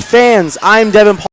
Fans, I'm Devin Paul.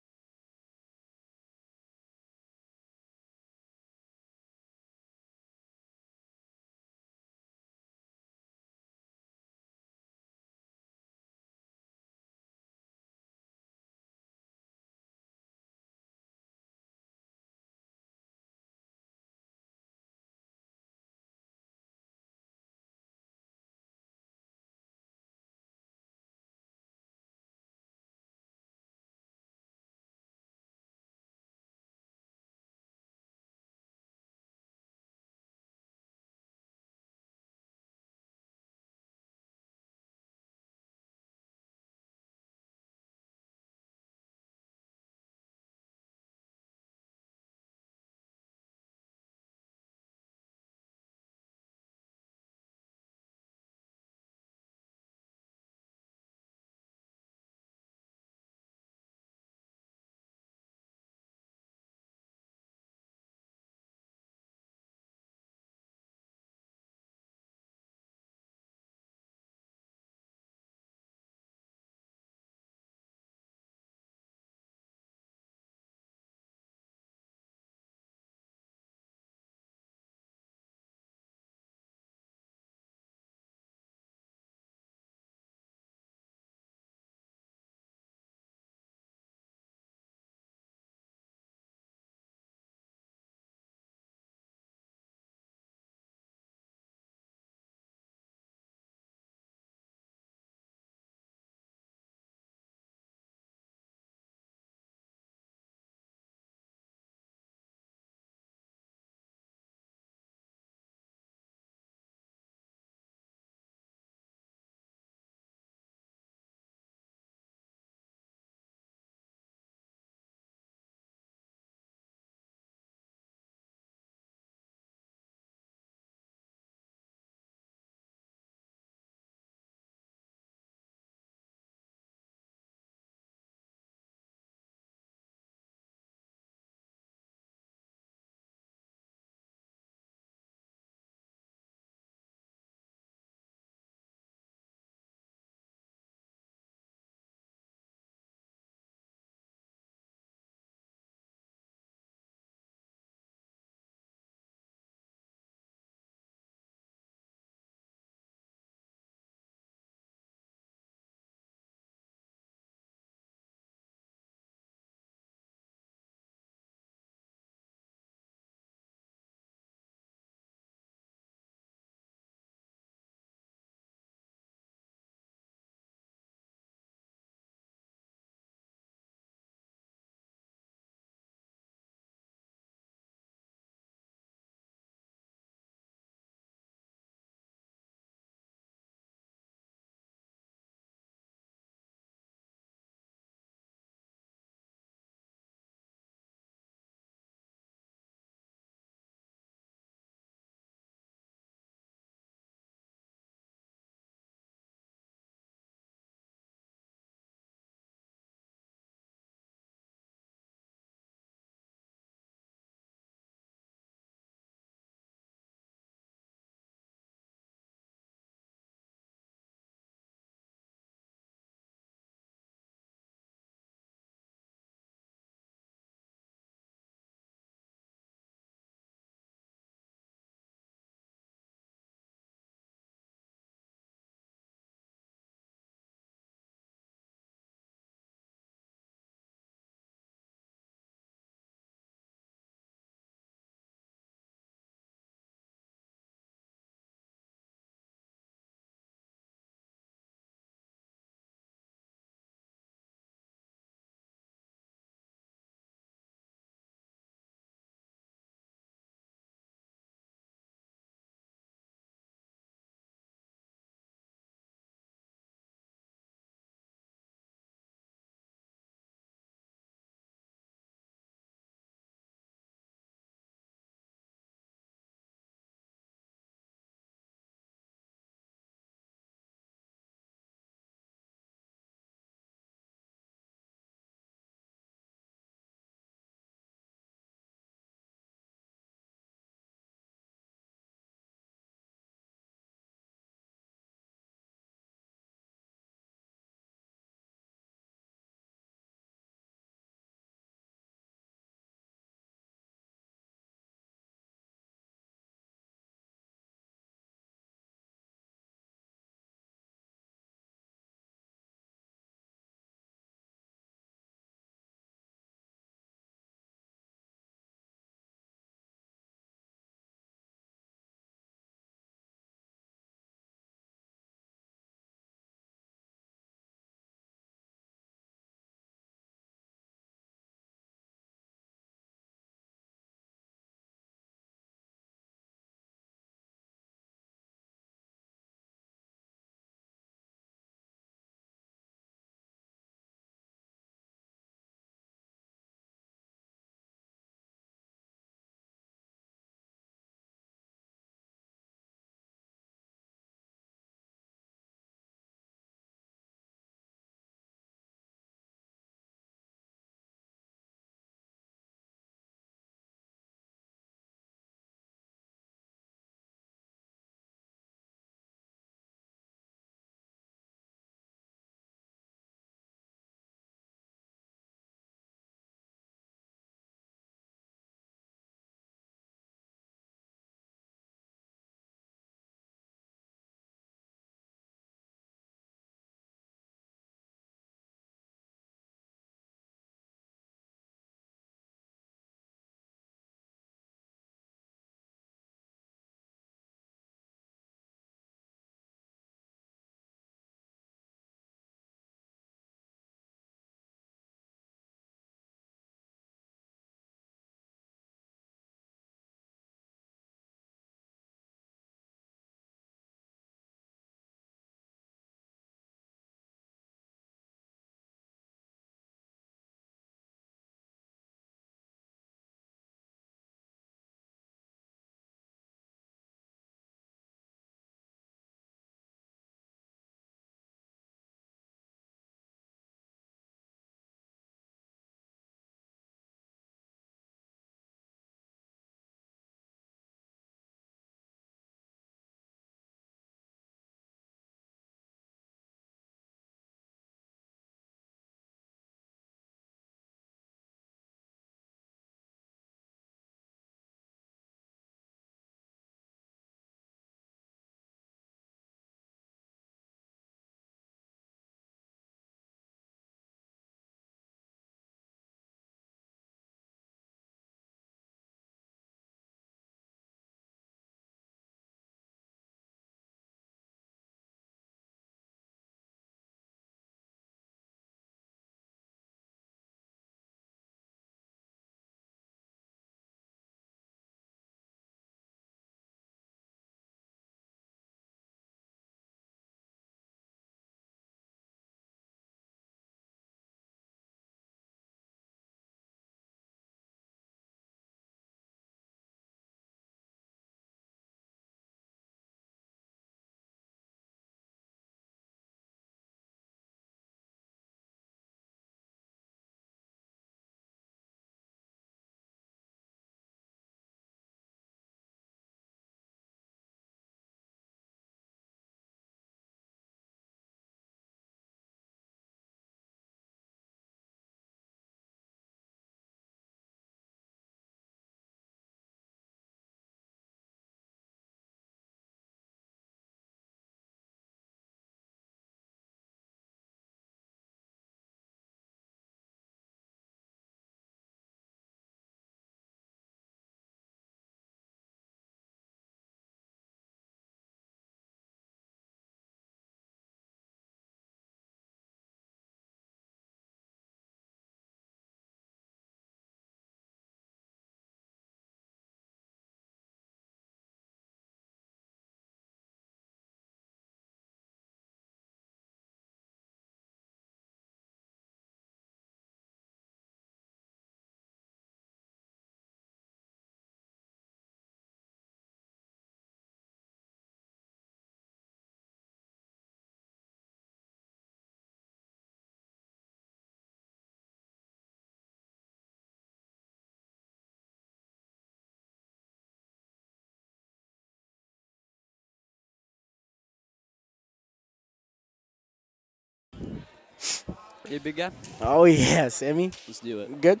Hey, big guy. Oh, yeah, Sammy. Let's do it. Good.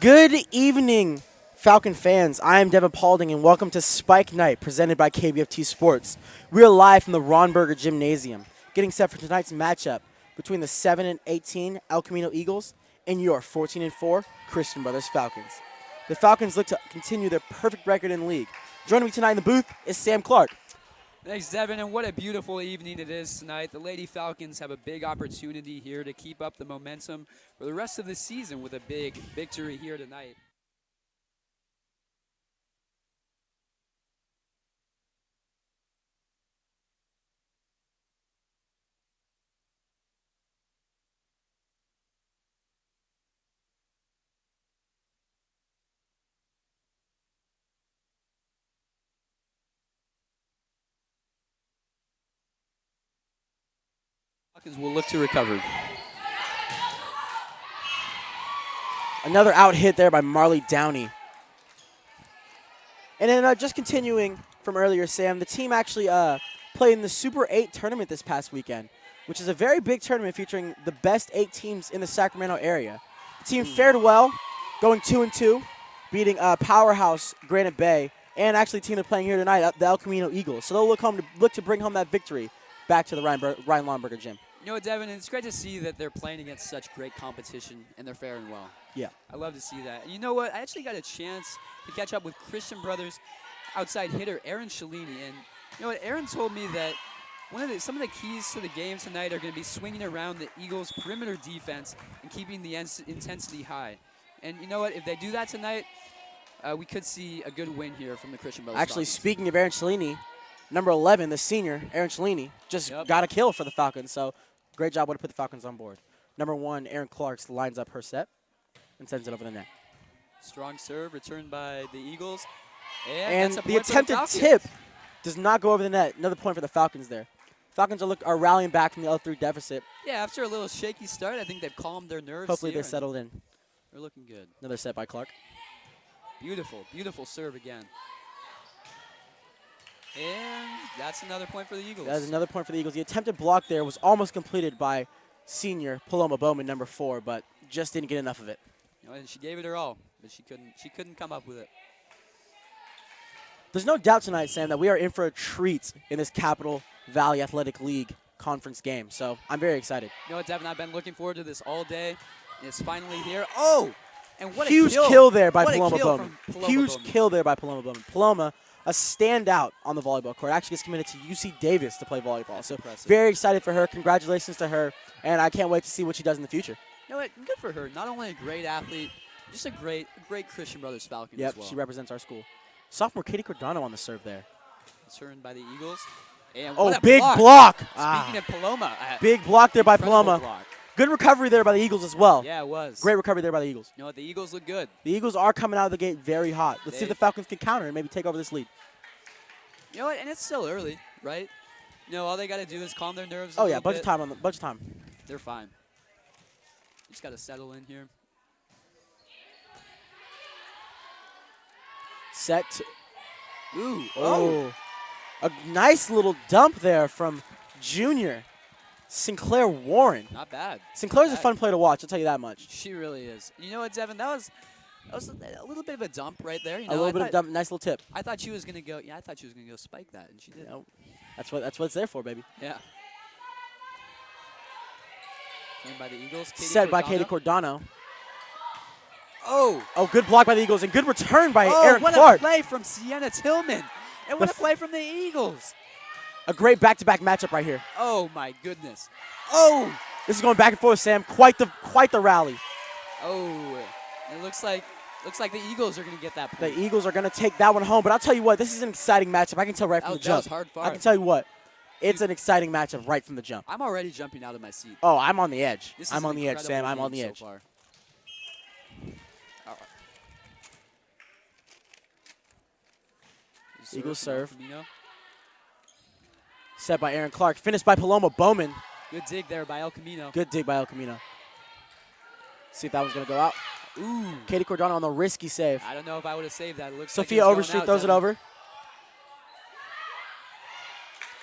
Good evening, Falcon fans. I am Devin Paulding, and welcome to Spike Night, presented by KBFT Sports. We are live from the Ronberger Gymnasium, getting set for tonight's matchup between the 7-18 El Camino Eagles and your 14-4 Christian Brothers Falcons. The Falcons look to continue their perfect record in the league. Joining me tonight in the booth is Sam Clark. Thanks, Devin, and what a beautiful evening it is tonight. The Lady Falcons have a big opportunity here to keep up the momentum for the rest of the season with a big victory here tonight. Falcons will look to recover. Another out hit there by Marley Downey. And then just continuing from earlier, Sam, the team actually played in the Super 8 tournament this past weekend, which is a very big tournament featuring the best 8 teams in the Sacramento area. The team fared well, going 2-2, beating powerhouse Granite Bay, and actually the team they're playing here tonight, the El Camino Eagles. So they'll look to bring home that victory back to the Ryan Lomberger gym. You know what, Devin, it's great to see that they're playing against such great competition and they're faring well. Yeah. I love to see that. And you know what? I actually got a chance to catch up with Christian Brothers outside hitter Aaron Shalini. And you know what? Aaron told me that some of the keys to the game tonight are going to be swinging around the Eagles' perimeter defense and keeping the intensity high. And you know what? If they do that tonight, we could see a good win here from the Christian Brothers. Actually, Falcons. speaking of Aaron Shalini, number 11, the senior, Aaron Shalini, just got a kill for the Falcons. So great job way to put the Falcons on board. Number 1, Erin Clarks lines up her set and sends it over the net. Strong serve returned by the Eagles. And that's a the point for attempted Falcons. tip does not go over the net. Another point for the Falcons there. Falcons are rallying back from the L3 deficit. Yeah, after a little shaky start, I think they've calmed their nerves. Hopefully here they settled in. They're looking good. Another set by Clark. Beautiful, beautiful serve again. And that's another point for the Eagles. That is another point for the Eagles. The attempted block there was almost completed by senior Paloma Bowman, number 4, but just didn't get enough of it. You know, and she gave it her all, but she couldn't come up with it. There's no doubt tonight, Sam, that we are in for a treat in this Capital Valley Athletic League conference game. So I'm very excited. You know what, Devin? I've been looking forward to this all day. And it's finally here. Oh! And what Huge a kill. kill there by What Paloma a kill Bowman. from Paloma Huge Bowman. kill there by Paloma Bowman. Paloma, a standout on the volleyball court. Actually gets committed to UC Davis to play volleyball. That's so impressive. very excited for her. Congratulations to her. And I can't wait to see what she does in the future. You know what? Good for her. Not only a great athlete, just a great Christian Brothers Falcon Yep, as well. she represents our school. Sophomore Katie Cordano on the serve there. Turned by the Eagles. And Oh, what a big block. block. Speaking of Paloma. Big block there by incredible Paloma. block. Good recovery there by the Eagles as well. Yeah, it was. Great recovery there by the Eagles. You know what? The Eagles look good. The Eagles are coming out of the gate very hot. Let's see if the Falcons can counter and maybe take over this lead. You know what? And it's still early, right? You know, all they got to do is calm their nerves. Oh yeah, bunch of time. They're fine. Just got to settle in here. Set. Ooh. Oh. A nice little dump there from junior Sinclair Warren. Not bad. Sinclair's a fun player to watch, I'll tell you that much. She really is. You know what, Devin? That was a little bit of a dump right there. You know, A little bit of dump, nice little tip. I thought she was gonna go. Yeah, I thought she was gonna go spike that, and she did. You know, that's what it's there for, baby. Yeah. Came by the Eagles. Set by Katie Cordano. Oh. Oh, good block by the Eagles and good return by Erin what Clark. a play from Sienna Tillman. And what a play from the Eagles. A great back-to-back matchup right here. Oh my goodness. Oh. This is going back and forth, Sam. Quite the rally. Oh. It looks like the Eagles are going to get that point. The Eagles are going to take that one home. But I'll tell you what, this is an exciting matchup. I can tell right from the jump. That was hard fought. I can tell you what, it's an exciting matchup right from the jump. I'm already jumping out of my seat. Oh, I'm on the edge. I'm on the edge, Sam. I'm on the edge. So far. All right. Eagles serve. Camino. Set by Erin Clark. Finished by Paloma Bowman. Good dig there by El Camino. Good dig by El Camino. See if that one's going to go out. Ooh. Katie Cordano on the risky save. I don't know if I would have saved that. It looks Sophia like Overstreet throws it over.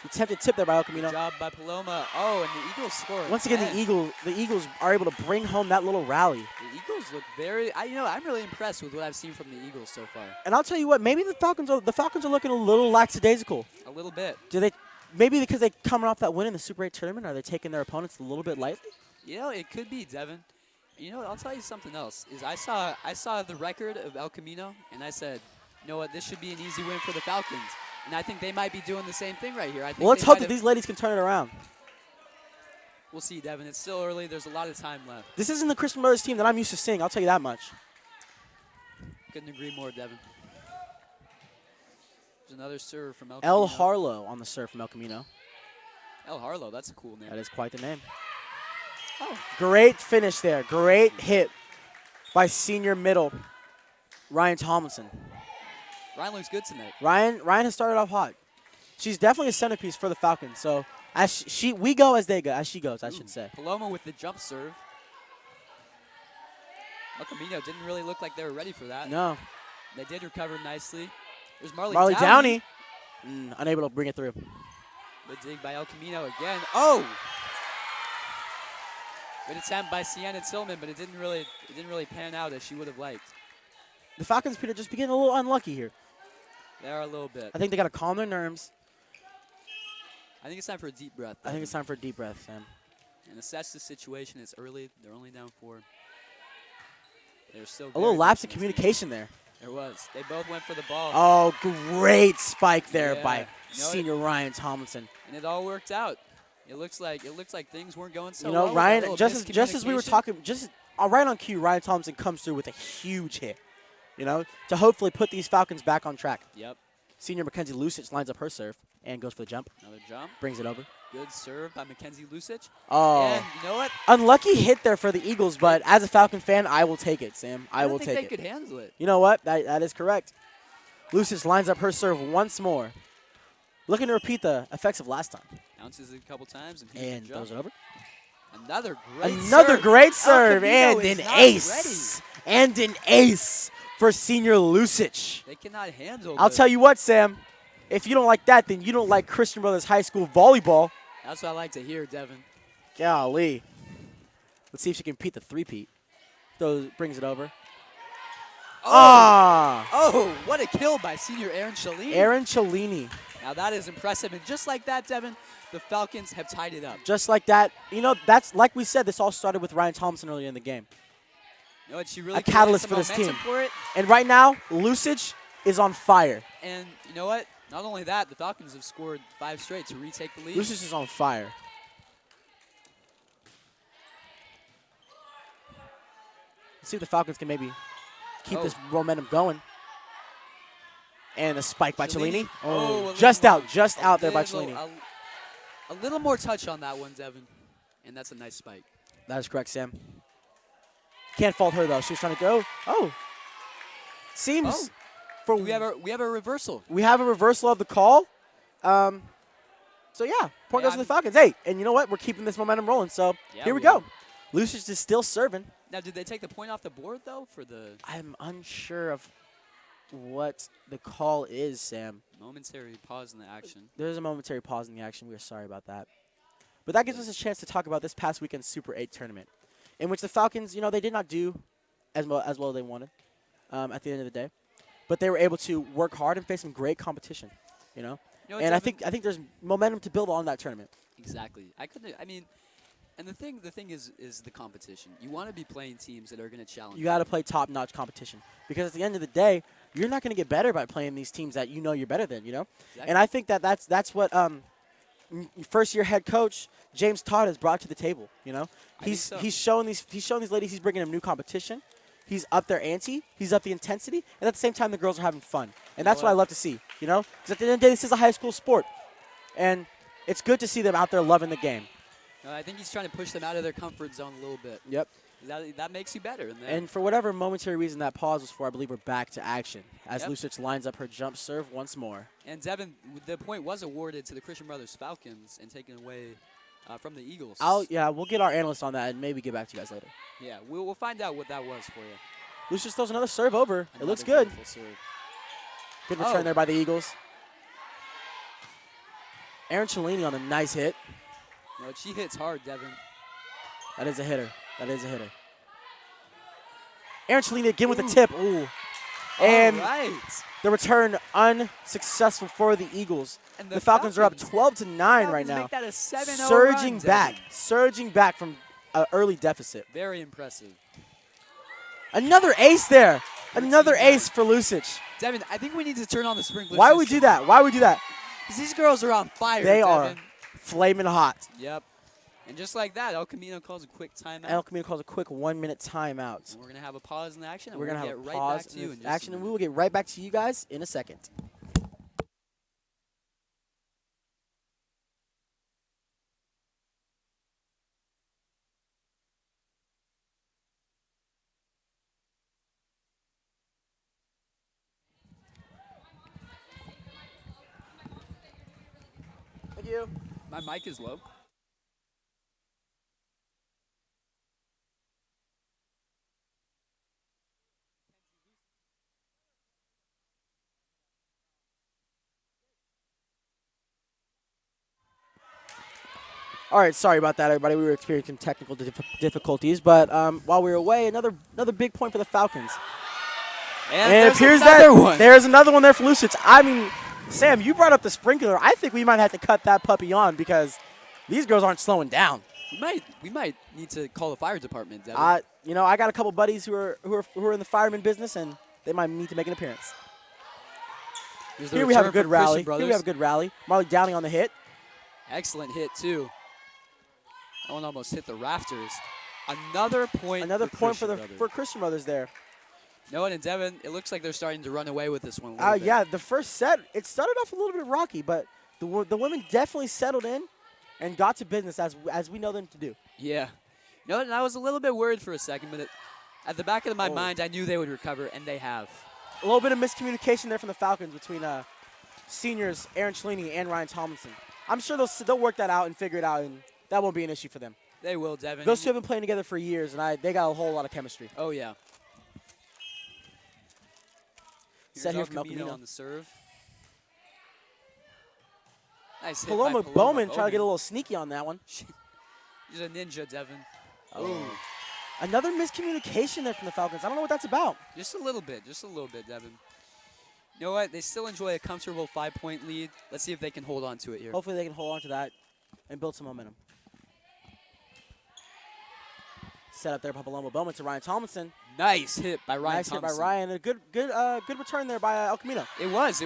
Attempted tip there by El Good Camino. job by Paloma. Oh, and the Eagles scored. Once again, the Eagles are able to bring home that little rally. The Eagles look very. I'm really impressed with what I've seen from the Eagles so far. And I'll tell you what, maybe the Falcons are looking a little lackadaisical. A little bit. Maybe because they're coming off that win in the Super 8 tournament, are they taking their opponents a little bit lightly? It could be, Devin. I'll tell you something else. Is I saw the record of El Camino, and I said, you know what, this should be an easy win for the Falcons. And I think they might be doing the same thing right here. Well, let's hope that these ladies can turn it around. We'll see, Devin. It's still early. There's a lot of time left. This isn't the Christian Brothers team that I'm used to seeing. I'll tell you that much. Couldn't agree more, Devin. There's another serve from El El Camino. Harlow on the serve from El Camino. El Harlow, that's a cool name. That is quite the name. Oh. Great finish there. Great hit by senior middle Ryan Tomlinson. Ryan looks good tonight. Ryan has started off hot. She's definitely a centerpiece for the Falcons. So as we go as they go, as she goes, I should say. Paloma with the jump serve. El Camino didn't really look like they were ready for that. No. They did recover nicely. There's Marley Downey. Unable to bring it through. Good dig by El Camino again. Oh! Good attempt by Sienna Tillman, but it didn't really pan out as she would have liked. The Falcons, Peter, just getting a little unlucky here. They are a little bit. I think they got to calm their nerves. I think it's time for a deep breath. I think it's time for a deep breath, Sam. And assess the situation. It's early. They're only down 4. They're still a little lapse in communication there. There was. They both went for the ball. Oh, great spike there by You know senior Ryan Tomlinson. And it all worked out. It looks like things weren't going so you know, well. Ryan, just as we were talking, right on cue, Ryan Tomlinson comes through with a huge hit. To hopefully put these Falcons back on track. Yep. Senior Mackenzie Lusich lines up her serve and goes for the jump. Another jump. Brings it over. Good serve by Mackenzie Lusich. Oh. And you know what? Unlucky hit there for the Eagles, but as a Falcon fan, I will take it, Sam. I will take it. I think they could handle it. You know what? That is correct. Lusich lines up her serve once more. Looking to repeat the effects of last time. Bounces it a couple times and throws it over. Another great great serve and an ace. And an ace for senior Lusich. They cannot handle I'll tell you what, Sam. If you don't like that, then you don't like Christian Brothers High School volleyball. That's what I like to hear, Devin. Golly. Let's see if she can repeat the three-peat. Brings it over. Oh, what a kill by senior Erin Cellini. Erin Cellini. Now that is impressive. And just like that, Devin, the Falcons have tied it up. Just like that. That's like we said, this all started with Ryan Thompson earlier in the game. You know what? She really a catalyst for this team. For it. And right now, Lusich is on fire. And you know what? Not only that, the Falcons have scored 5 straight to retake the lead. Lusich is on fire. Let's see if the Falcons can maybe keep this momentum going. And a spike by Cellini. Just out there by Cellini. A little more touch on that one, Devin. And that's a nice spike. That is correct, Sam. Can't fault her, though. She was trying to go. Seems. We have a reversal. We have a reversal of the call. So, yeah, point goes to the Falcons. Hey, and you know what? We're keeping this momentum rolling. So, here we go. Lusich is still serving. Now, did they take the point off the board, though, for the... I'm unsure of what the call is, Sam. Momentary pause in the action. There's a momentary pause in the action. We are sorry about that. But that gives us a chance to talk about this past weekend's Super 8 tournament, in which the Falcons, they did not do as well as they wanted at the end of the day. But they were able to work hard and face some great competition, and I think there's momentum to build on that tournament. Exactly. And the thing is the competition. You want to be playing teams that are going to challenge. You got to play top-notch competition because at the end of the day, you're not going to get better by playing these teams that you're better than, Exactly. And I think that's what first-year head coach James Todd has brought to the table. He's showing these ladies he's bringing them new competition. He's up their ante. He's up the intensity. And at the same time, the girls are having fun. And that's what I love to see, Because at the end of the day, this is a high school sport. And it's good to see them out there loving the game. I think he's trying to push them out of their comfort zone a little bit. Yep. That makes you better. And for whatever momentary reason that pause was for, I believe we're back to action as Lusich lines up her jump serve once more. And, Devin, the point was awarded to the Christian Brothers Falcons and taken away from the Eagles. We'll get our analyst on that and maybe get back to you guys later. Yeah, we'll find out what that was for you. Lusich throws another serve over. It looks good. Good return there by the Eagles. Aaron Cellini on a nice hit. No, she hits hard, Devin. That is a hitter. That is a hitter. Aaron Cellini again with a tip. Ooh. And the return unsuccessful for the Eagles. And the Falcons are up 12-9 right now. Make that a 7-0 surging run, back. Devin. Surging back from an early deficit. Very impressive. Another ace there. Another ace for Lucic. Devin, I think we need to turn on the sprinkler Why system. would we do that? Why would we do that? Because these girls are on fire, They Devin. are flaming hot. Yep. And just like that, El Camino calls a quick timeout. El Camino calls a quick 1-minute timeout. And we're going to have a pause in the action, and We're going to get have a right pause back to you in just action, a and minute. we will get right back to you guys in a second. Thank you. My mic is low. All right, sorry about that, everybody. We were experiencing technical difficulties, but while we were away, another big point for the Falcons. And it appears that there's another one there for Lucic. I mean, Sam, you brought up the sprinkler. I think we might have to cut that puppy on because these girls aren't slowing down. We might need to call the fire department, Devin. You know, I got a couple buddies who are in the fireman business, and they might need to make an appearance. Here we have a good rally. Here we have a good rally. Marley Downing on the hit. Excellent hit, too. That one almost hit the rafters. Another point for Christian Brothers there. No one, and Devin, it looks like they're starting to run away with this one. Yeah, the first set, it started off a little bit rocky, but the women definitely settled in and got to business as we know them to do. Yeah. No, and I was a little bit worried for a second, but at the back of my mind, I knew they would recover, and they have. A little bit of miscommunication there from the Falcons between seniors Aaron Cellini and Ryan Tomlinson. I'm sure they'll work that out and figure it out, and that won't be an issue for them. They will, Devin. Those two have been playing together for years, and they got a whole lot of chemistry. Oh, yeah. Set here from El Camino on the serve. Nice hit Paloma by Bowman trying to get a little sneaky on that one. She's a ninja, Devin. Oh. Another miscommunication there from the Falcons. I don't know what that's about. Just a little bit, Devin. You know what? They still enjoy a comfortable 5-point lead. Let's see if they can hold on to it here. Hopefully they can hold on to that and build some momentum. Set up there by Paloma Bowman to Ryan Tomlinson. Nice hit by Ryan Nice Thompson. hit by Ryan. A good return there by El Camino. It was.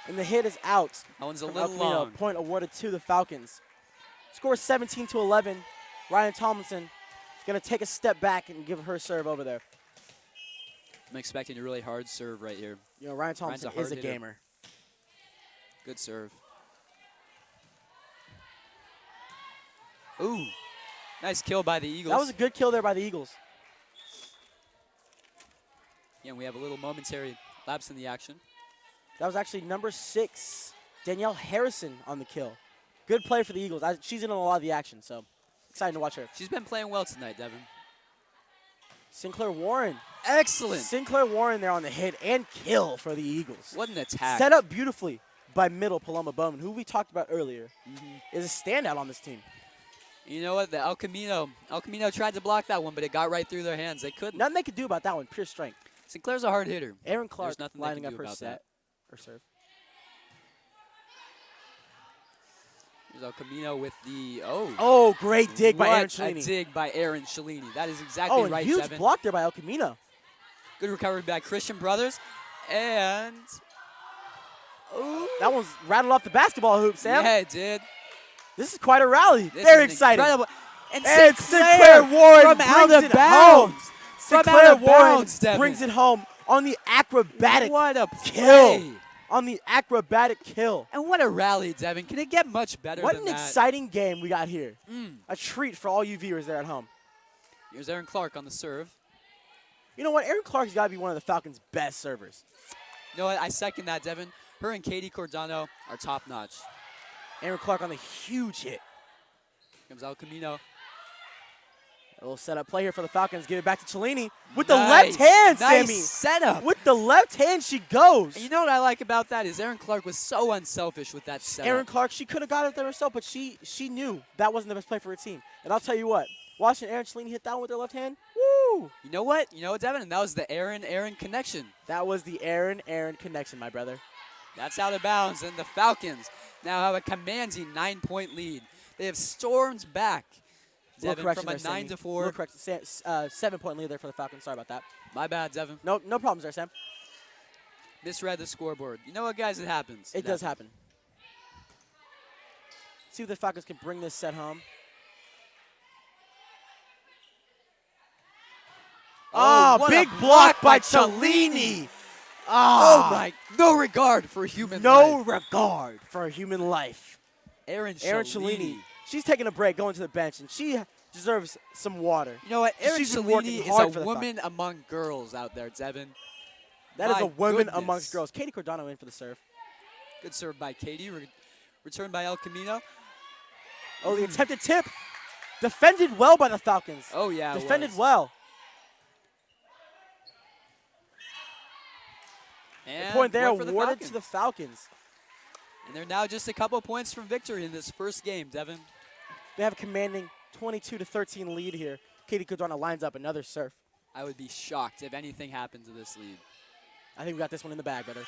And the hit is out. That one's a from little El Camino. long. Point awarded to the Falcons. Score 17-11. Ryan Tomlinson is going to take a step back and give her serve over there. I'm expecting a really hard serve right here. You know, Ryan Tomlinson is a gamer. Good serve. Ooh. Nice kill by the Eagles. That was a good kill there by the Eagles. Yeah, we have a little momentary lapse in the action. That was actually number 6, Danielle Harrison on the kill. Good play for the Eagles. She's in a lot of the action, so exciting to watch her. She's been playing well tonight, Devin. Sinclair Warren. Excellent. Sinclair Warren there on the hit and kill for the Eagles. What an attack. Set up beautifully by middle Paloma Bowman, who we talked about earlier, is a standout on this team. You know what? The El Camino tried to block that one, but it got right through their hands. They couldn't. Nothing they could do about that one. Pure strength. Sinclair's a hard hitter. Aaron Clark There's nothing lining they up can do her about set or serve. There's El Camino with the great dig by Aaron Cellini. A dig by Aaron Cellini. That is exactly right, huge Devin. block there by El Camino. Good recovery by Christian Brothers, and that one's rattled off the basketball hoop, Sam. Yeah, it did. This is quite a rally. This Very is exciting. Incredible. And Sinclair Warren from out brings of it bounds. home. From Sinclair out of Warren bounds, Devin. brings it home on the acrobatic What a kill. play. On the acrobatic kill. And what a rally, Devin. Can it get much better What than an that? exciting game we got here. A treat for all you viewers there at home. Here's Aaron Clark on the serve. You know what? Aaron Clark's got to be one of the Falcons' best servers. You know what? I second that, Devin. Her and Katie Cordano are top-notch. Aaron Clark on the huge hit. Comes El Camino. A little setup play here for the Falcons. Give it back to Cellini with the left hand, nice Sammy. setup. With the left hand, she goes. And you know what I like about that is Erin Clark was so unselfish with that setup. Erin Clark, she could have got it there herself, but she knew that wasn't the best play for her team. And I'll tell you what, watching Erin Cellini hit that one with her left hand, woo! You know what, Devin? And that was the Erin connection. That was the Erin connection, my brother. That's out of bounds, and the Falcons now have a commanding 9-point lead. They have stormed back. Devin, from a 9-4. Correct. 7-point lead there for the Falcons. Sorry about that. My bad, Devin. No problems there, Sam. Misread the scoreboard. You know what, guys? It happens. It does happen. See if the Falcons can bring this set home. Oh, big block by Cellini. Oh, my. No regard for human life. No regard for human life. Erin Cellini. She's taking a break, going to the bench, and she deserves some water. You know what? Erin Cellini is a woman among girls out there, Devin. That is a woman amongst girls. Katie Cordano in for the serve. Good serve by Katie. Returned by El Camino. Oh, the attempted tip. Defended well by the Falcons. Oh, yeah. Defended well. And the point there awarded to the Falcons. And they're now just a couple points from victory in this first game, Devin. They have a commanding 22-13 lead here. Katie Cordano lines up another serve. I would be shocked if anything happened to this lead. I think we got this one in the bag, brother.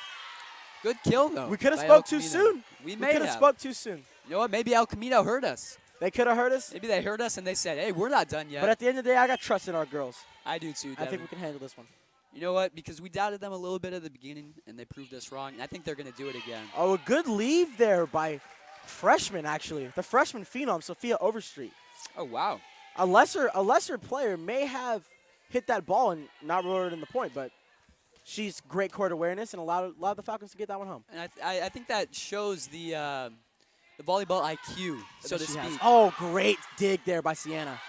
Good kill, though. We could have spoke too soon. We could have spoke too soon. You know what? Maybe El Camino heard us. They could have heard us. Maybe they heard us and they said, hey, we're not done yet. But at the end of the day, I got trust in our girls. I do too, Devin. I think we can handle this one. You know what? Because we doubted them a little bit at the beginning, and they proved us wrong. And I think they're going to do it again. Oh, a good leave there by freshman, actually. The freshman phenom, Sophia Overstreet. Oh, wow. A lesser player may have hit that ball and not rolled it in the point, but she's great court awareness and allowed the Falcons to get that one home. And I think that shows the volleyball IQ, so to speak. Oh, great dig there by Sienna.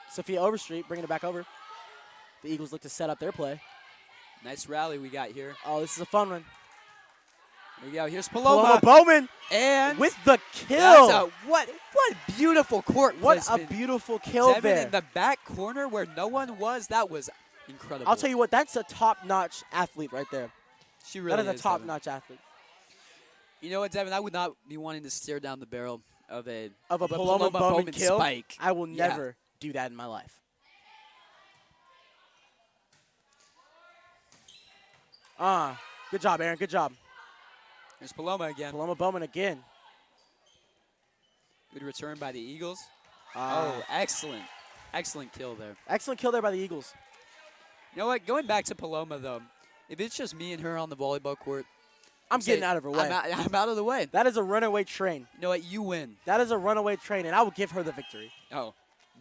Sophia Overstreet bringing it back over. The Eagles look to set up their play. Nice rally we got here. Oh, this is a fun one. Here we go. Here's Paloma. Paloma Bowman. And with the kill. What beautiful court placement. What a beautiful kill Devin there. In the back corner where no one was, that was incredible. I'll tell you what, that's a top-notch athlete right there. She really is. That is a top-notch athlete. You know what, Devin? I would not be wanting to stare down the barrel of a Paloma Bowman kill. Spike. I will never do that in my life. Good job, Aaron. Good job. There's Paloma again. Paloma Bowman again. Good return by the Eagles. Oh, excellent. Excellent kill there. Excellent kill there by the Eagles. You know what? Going back to Paloma, though, if it's just me and her on the volleyball court, I'm getting out of her way. I'm out of the way. That is a runaway train. You know what? You win. That is a runaway train, and I will give her the victory. Oh,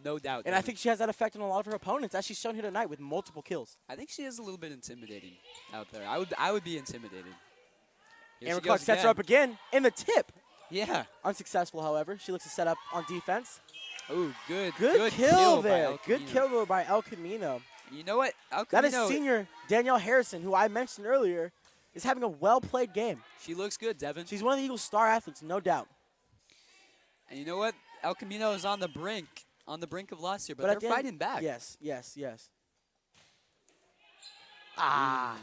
no doubt. And I think she has that effect on a lot of her opponents, as she's shown here tonight with multiple kills. I think she is a little bit intimidating out there. I would be intimidated. Erin Clark sets her up again in the tip. Yeah. Unsuccessful, however. She looks to set up on defense. Ooh, good kill there. Good kill by El Camino. You know what? That is senior Danielle Harrison, who I mentioned earlier, is having a well-played game. She looks good, Devin. She's one of the Eagles' star athletes, no doubt. And you know what? El Camino is on the brink of loss here, but they're fighting back. Yes. A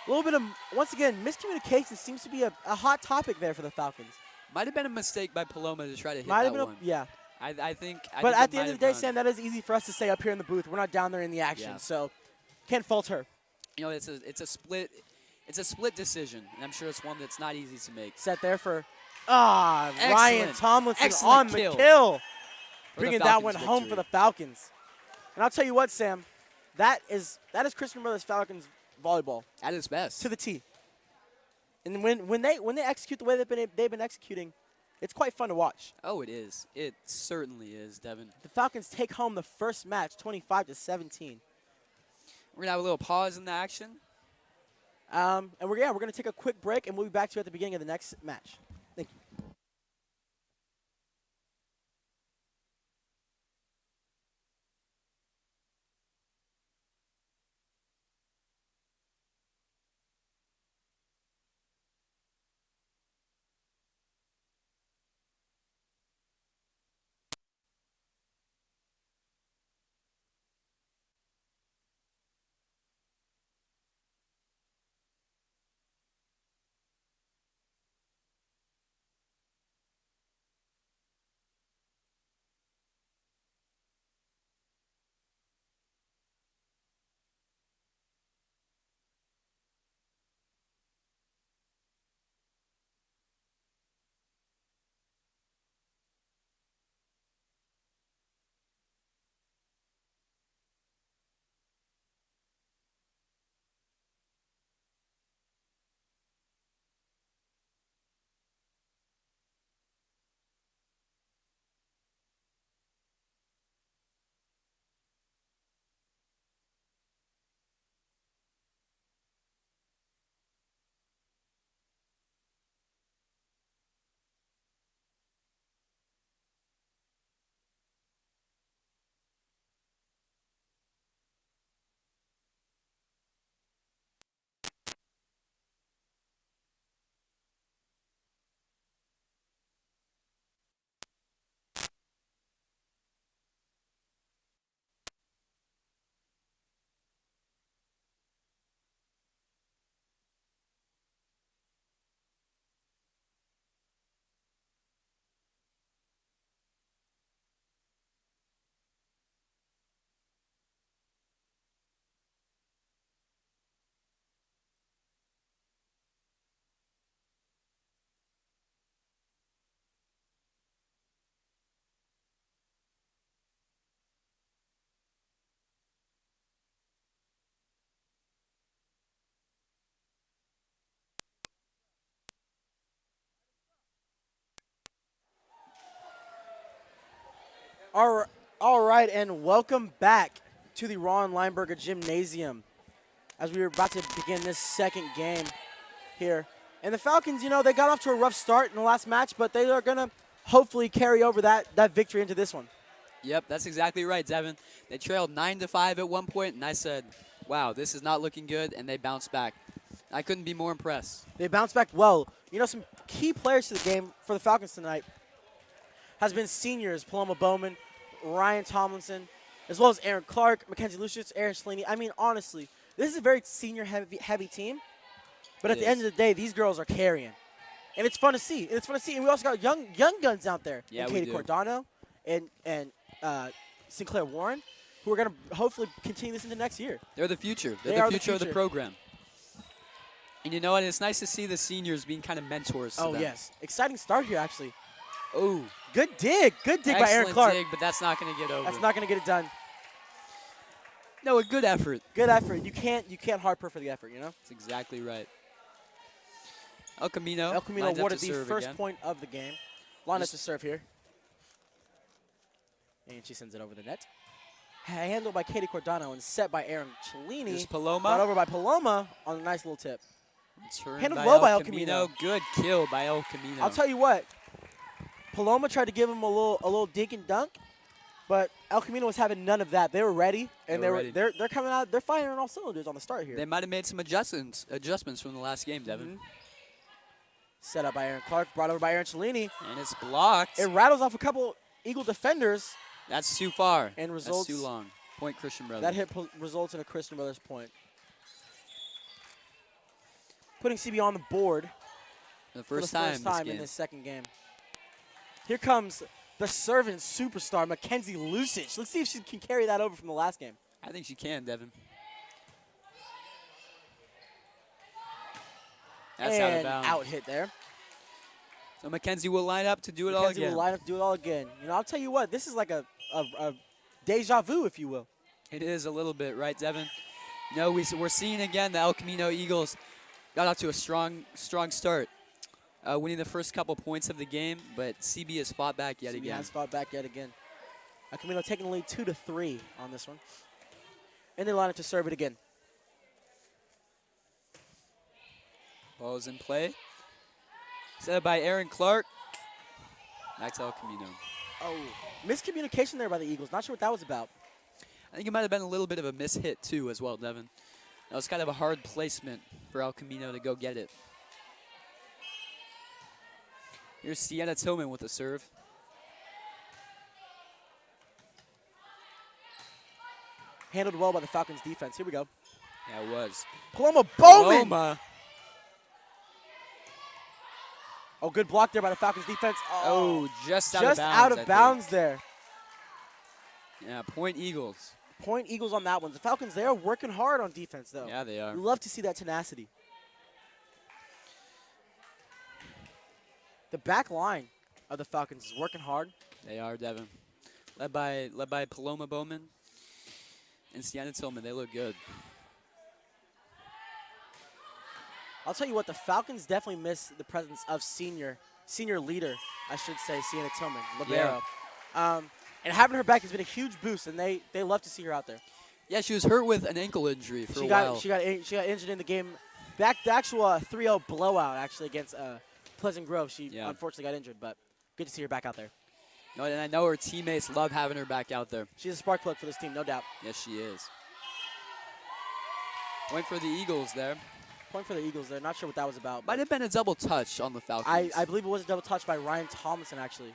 little bit of, once again, miscommunication seems to be a hot topic there for the Falcons. Might have been a mistake by Paloma to try to hit that one. Yeah. I think. But at the end of the day, Sam, that is easy for us to say up here in the booth. We're not down there in the action, so can't fault her. You know, it's a split decision, and I'm sure it's one that's not easy to make. Set there for Ryan Tomlinson on the kill. Bringing that one home for the Falcons. And I'll tell you what, Sam, that is Christian Brothers Falcons volleyball at its best, to the T. And when they execute the way they've been executing, it's quite fun to watch. Oh, it is. It certainly is, Devin. The Falcons take home the first match, 25-17. We're gonna have a little pause in the action. And we're gonna take a quick break, and we'll be back to you at the beginning of the next match. Thank you. All right, and welcome back to the Ron Lineberger Gymnasium as we were about to begin this second game here. And the Falcons, they got off to a rough start in the last match, but they are going to hopefully carry over that victory into this one. Yep, that's exactly right, Devin. They trailed 9-5 at one point, and I said, wow, this is not looking good, and they bounced back. I couldn't be more impressed. They bounced back well. Some key players to the game for the Falcons tonight has been seniors Paloma Bowman, Ryan Tomlinson, as well as Aaron Clark, Mackenzie Lucius, Aaron Shalini. I mean, honestly, this is a very senior-heavy team. But at the end of the day, these girls are carrying. And it's fun to see. And we also got young guns out there. Yeah, and we Katie do. Cordano and Sinclair Warren, who are going to hopefully continue this into next year. They're the future. They They're are the the future of the future. program. And you know what? It's nice to see the seniors being kind of mentors to them. Yes. Exciting start here, actually. Oh. Good dig. Good dig by Aaron Excellent Clark. dig, but that's not going to get over. That's not going to get it done. No, a good effort. Good effort. You can't hard-per for the effort, That's exactly right. El Camino. El Camino lines up awarded to the serve first again. point of the game. Lana to serve here. And she sends it over the net. Handled by Katie Cordano and set by Aaron Cellini. Here's Brought Paloma. over by Paloma on a nice little tip. Turned Handled by well by El El Camino. Good kill by El Camino. I'll tell you what. Paloma tried to give him a little dink and dunk, but El Camino was having none of that. They were ready, and They were ready. they're coming out. They're firing on all cylinders on the start here. They might have made some adjustments from the last game, Devin. Mhm. Set up by Aaron Clark, brought over by Aaron Cellini. And it's blocked. It rattles off a couple Eagle defenders. That's too far. And results- That's too long. Point Christian Brothers. That hit results in a Christian Brothers point. Putting CB on the board For the for first the time, first time this in game. this second game. Here comes the servant superstar, Mackenzie Lucic. Let's see if she can carry that over from the last game. I think she can, Devin. That's out of And bounds. out hit there. So Mackenzie will line up to do it all Mackenzie again. will line up to do it all again. I'll tell you what, this is like a deja vu, if you will. It is a little bit, right, Devin? No, we're seeing again the El Camino Eagles got off to a strong start, winning the first couple points of the game, but CB has fought back yet CB again. has fought back yet again. El Camino taking the lead 2-3 on this one. And they line up to serve it again. Ball is in play. Set up by Aaron Clark. Back to El Camino. Oh, miscommunication there by the Eagles. Not sure what that was about. I think it might have been a little bit of a mishit too as well, Devin. That was kind of a hard placement for El Camino to go get it. Here's Sienna Tillman with the serve. Handled well by the Falcons defense. Here we go. Yeah, it was. Paloma Bowman. Loma. Oh, good block there by the Falcons defense. Oh, just out of just bounds. out I of think. bounds there. Yeah, point Eagles. Point Eagles on that one. The Falcons, they are working hard on defense, though. Yeah, they are. You love to see that tenacity. The back line of the Falcons is working hard. They are, Devin. Led by Paloma Bowman and Sienna Tillman. They look good. I'll tell you what, the Falcons definitely miss the presence of senior leader, I should say, Sienna Tillman, libero. And having her back has been a huge boost, and they love to see her out there. Yeah, she was hurt with an ankle injury for a while. She got injured in the game. Back the actual 3-0 blowout, actually, against Pleasant Grove. She unfortunately got injured, but good to see her back out there. No, and I know her teammates love having her back out there. She's a spark plug for this team, no doubt. Yes, she is. Point for the Eagles there. Point for the Eagles there. Not sure what that was about. Might have been a double touch on the Falcons. I believe it was a double touch by Ryan Tomlinson, actually.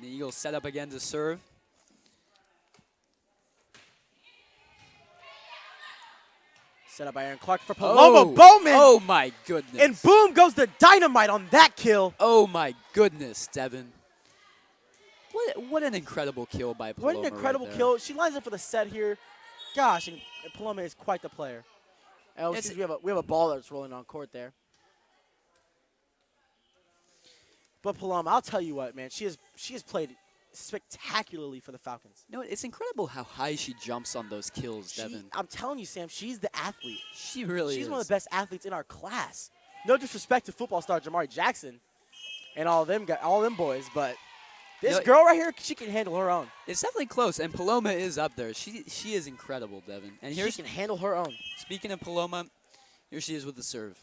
The Eagles set up again to serve. Set up by Aaron Clark for Paloma Bowman. Oh, my goodness. And boom goes the dynamite on that kill. Oh, my goodness, Devin. What an incredible kill by Paloma. What an incredible right there. kill. She lines up for the set here. Gosh, and Paloma is quite the player. Oh, It's- we have a ball that's rolling on court there. But Paloma, I'll tell you what, man, she has played spectacularly for the Falcons. You know, it's incredible how high she jumps on those kills, Devin. I'm telling you, Sam, she's the athlete. She really is. She's one of the best athletes in our class. No disrespect to football star Jamari Jackson and all them boys, but This girl right here, she can handle her own. It's definitely close, and Paloma is up there. She is incredible, Devin. And She can handle her own. Speaking of Paloma, here she is with the serve.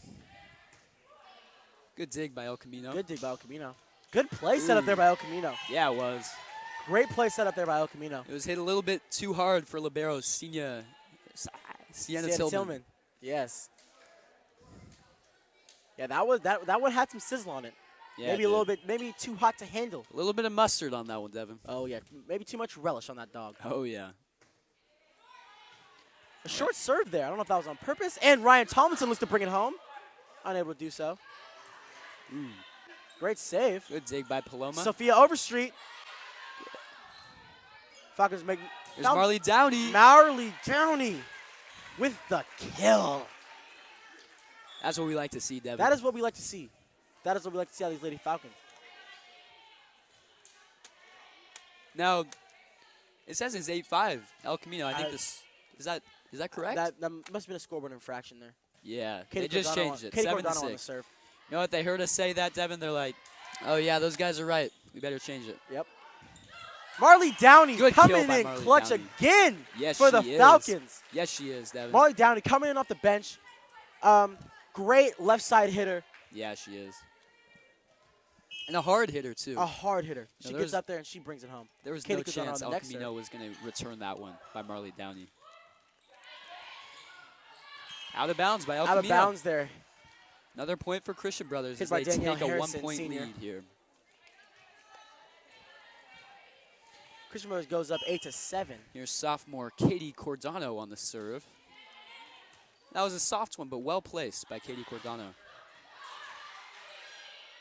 Good dig by El Camino. Good dig by El Camino. Good play set up there by El Camino. Yeah, it was. Great play set up there by El Camino. It was hit a little bit too hard for libero Sienna Tillman. Yes. Yeah, that one had some sizzle on it. Yeah, maybe a little bit, maybe too hot to handle. A little bit of mustard on that one, Devin. Oh, yeah. Maybe too much relish on that dog. Oh, yeah. A short serve there. I don't know if that was on purpose. And Ryan Tomlinson looks to bring it home. Unable to do so. Great save. Good dig by Paloma. Sophia Overstreet. Falcons make. There's Marley Downey. Marley Downey with the kill. That's what we like to see, Devin. That is what we like to see. That is what we like to see out of these Lady Falcons. Now, it says it's 8-5. El Camino. I think this is that correct? That must have been a scoreboard infraction there. Yeah, Katie they just Cordano changed it. Katie 7-6. Cordano on the serve. You know what? They heard us say that, Devin. They're like, "Oh yeah, those guys are right. We better change it." Yep. Marley Downey Good coming kill by in Marley clutch Downey. again Yes, for the she is. Falcons. Yes, she is, Devin. Marley Downey coming in off the bench. Great left side hitter. Yeah, she is. And a hard hitter, too. A hard hitter. No, She gets up there and she brings it home. There was Katie no Cordano chance on El the next Camino serve. was going to return that one by Marley Downey. Out of bounds by El Camino. Out of bounds there. Another point for Christian Brothers Hit as by they Danielle take a Harrison, 1-point senior. lead here. Christian Brothers goes up 8-7. Here's sophomore Katie Cordano on the serve. That was a soft one, but well placed by Katie Cordano.